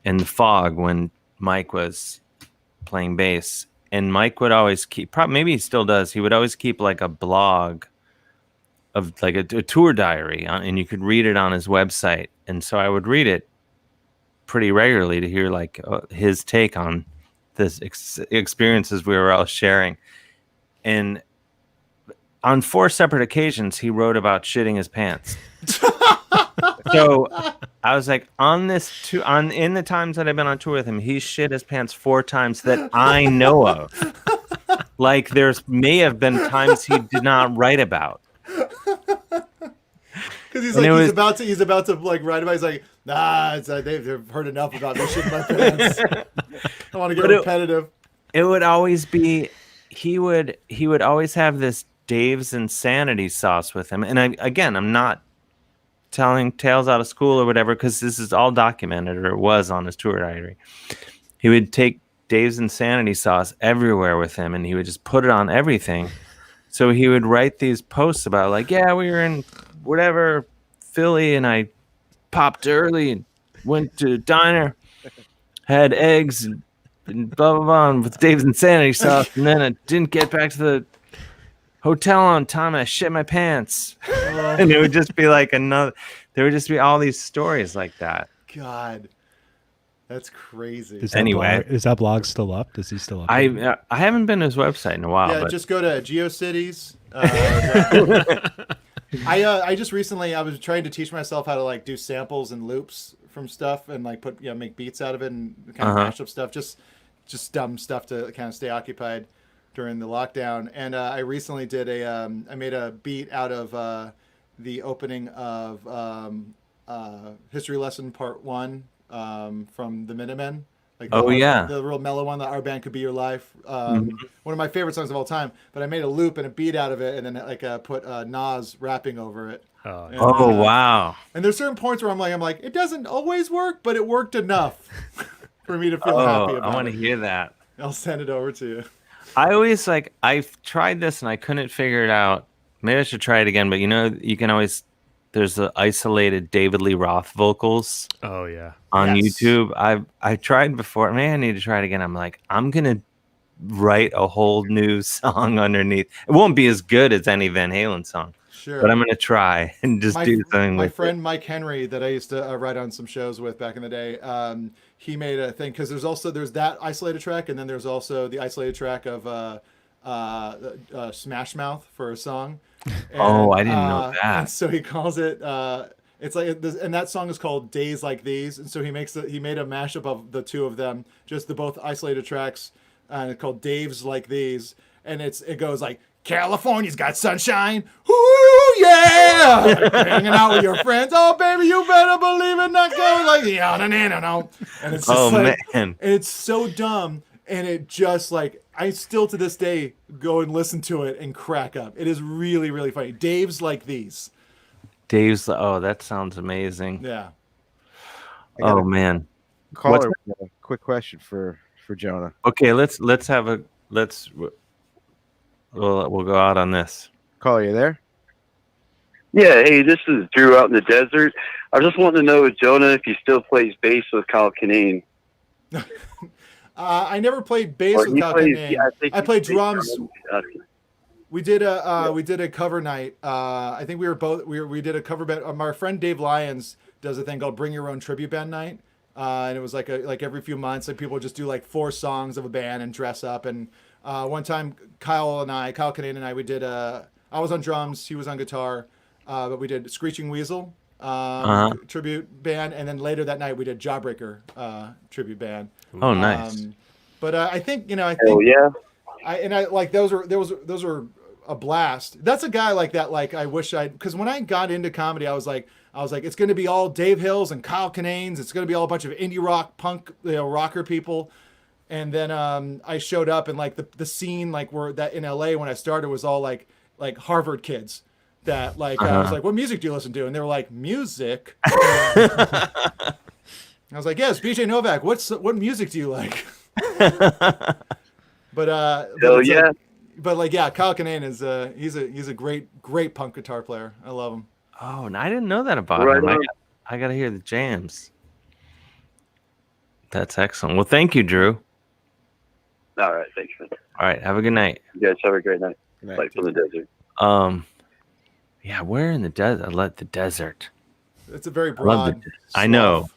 in the Fog when Mike was playing bass. And Mike would always keep, maybe he still does, he would always keep like a blog of like a tour diary, and you could read it on his website. And so I would read it pretty regularly to hear like his take on this experiences we were all sharing. And on 4 separate occasions, he wrote about shitting his pants. So I was like, in the times that I've been on tour with him, he shit his pants 4 times that I know of. Like there's may have been times he did not write about. Because he's like he's about to like write about. He's like, they've heard enough about me shitting my pants. I want to get repetitive. It would always be he would always have this Dave's Insanity sauce with him, and I'm not telling tales out of school or whatever, because this is all documented, or it was on his tour diary. He would take Dave's Insanity sauce everywhere with him, and he would just put it on everything. So he would write these posts about like, yeah, we were in whatever Philly, and I popped early and went to a diner, had eggs and blah blah blah with Dave's Insanity sauce, and then I didn't get back to the hotel on time, and I shit my pants. And it would just be like there would just be all these stories like that. God, that's crazy. Is that blog still up? Does he still up? I haven't been to his website in a while. Yeah, just go to GeoCities. I just recently, I was trying to teach myself how to like do samples and loops from stuff, and like make beats out of it, and kind of mash up stuff, just dumb stuff to kind of stay occupied during the lockdown. And I recently did I made a beat out of the opening of History Lesson Part 1 from the Minutemen. Like the real mellow one, that Our Band Could Be Your Life. One of my favorite songs of all time. But I made a loop and a beat out of it, and then like put Nas rapping over it. Wow! And there's certain points where I'm like, it doesn't always work, but it worked enough for me to feel happy about it. I want to hear that. I'll send it over to you. I always I've tried this and I couldn't figure it out. Maybe I should try it again. But you can always. There's the isolated David Lee Roth vocals. Oh yeah. On YouTube. I tried before. Maybe I need to try it again. I'm like, I'm gonna write a whole new song underneath. It won't be as good as any Van Halen song. Sure. But I'm gonna try and just do something. My friend Mike Henry, that I used to write on some shows with back in the day, he made a thing, because there's that isolated track, and then there's also the isolated track of Smash Mouth for a song. And, I didn't know that. And so he calls it. It's like this, and that song is called "Days Like These." And so he made a mashup of the two of them, just the both isolated tracks, and it's called "Dave's Like These." And it goes like, California's got sunshine, ooh yeah, hanging out with your friends. Oh baby, you better believe it. Not going like no. And it's just man, it's so dumb, and it just like. I still to this day go and listen to it and crack up. It is really, really funny. Dave's Like These. That sounds amazing. Yeah. Man. Caller, a quick question for Jonah. Okay, we'll go out on this. Caller, you there? Yeah, hey, this is Drew out in the desert. I just wanted to know with Jonah if he still plays bass with Kyle Kinane. I never played bass with Kyle Kinane. Yeah, I played drums. We did a cover night. I think we did a cover band. My friend Dave Lyons does a thing called Bring Your Own Tribute Band Night, and it was like every few months, like people just do like 4 songs of a band and dress up. And one time, Kyle Kinane and I, we did I was on drums, he was on guitar, but we did Screeching Weasel tribute band, and then later that night we did Jawbreaker tribute band. Oh, nice. But I think Oh yeah. I like those are a blast. That's a guy like that. Like I wish because when I got into comedy, I was like, it's going to be all Dave Hills and Kyle Kinanes. It's going to be all a bunch of indie rock, punk, rocker people. And then I showed up and like the scene like where that in LA when I started was all like Harvard kids that like I was like, what music do you listen to? And they were like, music. I was like, yes, BJ Novak. What music do you like? But yeah. Kyle Kinane is he's a great punk guitar player. I love him. Oh, and I didn't know that about him. I got to hear the jams. That's excellent. Well, thank you, Drew. All right, thanks, man. All right, have a good night. You guys have a great night. Life in the desert. Yeah, where in the desert? I love the desert. It's a very broad. I know.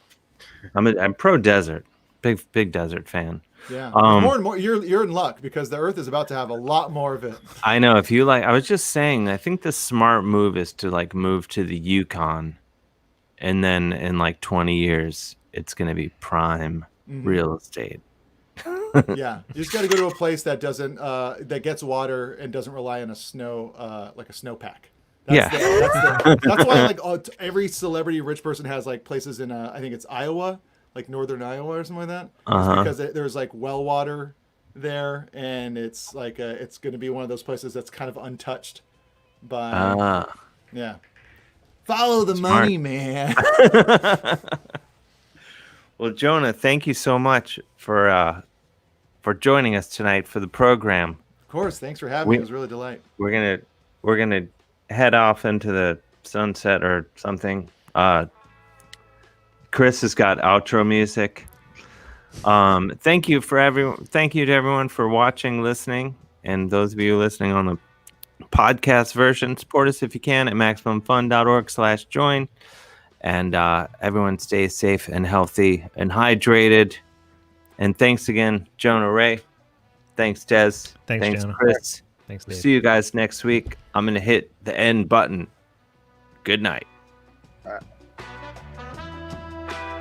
I'm pro desert. Big desert fan. Yeah. More and more, you're in luck because the Earth is about to have a lot more of it. I know. If you like, I was just saying, I think the smart move is to like move to the Yukon, and then in like 20 years, it's going to be prime real estate. Yeah, you just got to go to a place that doesn't that gets water and doesn't rely on a snow like a snowpack. That's why like every celebrity rich person has like places in I think it's Iowa, like northern Iowa or something like that. Because there's like well water there, and it's like it's going to be one of those places that's kind of untouched by. Yeah, follow the money, man. Well, Jonah, thank you so much for joining us tonight for the program. Of course, thanks for having me. It was really a delight. We're gonna head off into the sunset or something. Chris has got outro music. Thank you to everyone for watching, listening, and those of you listening on the podcast version. Support us if you can at MaximumFun.org/join. And everyone stay safe and healthy and hydrated. And thanks again, Jonah Ray. Thanks, Des. Thanks, Jonah. Chris. Thanks, Dave. See you guys next week. I'm going to hit the end button. Good night. All right.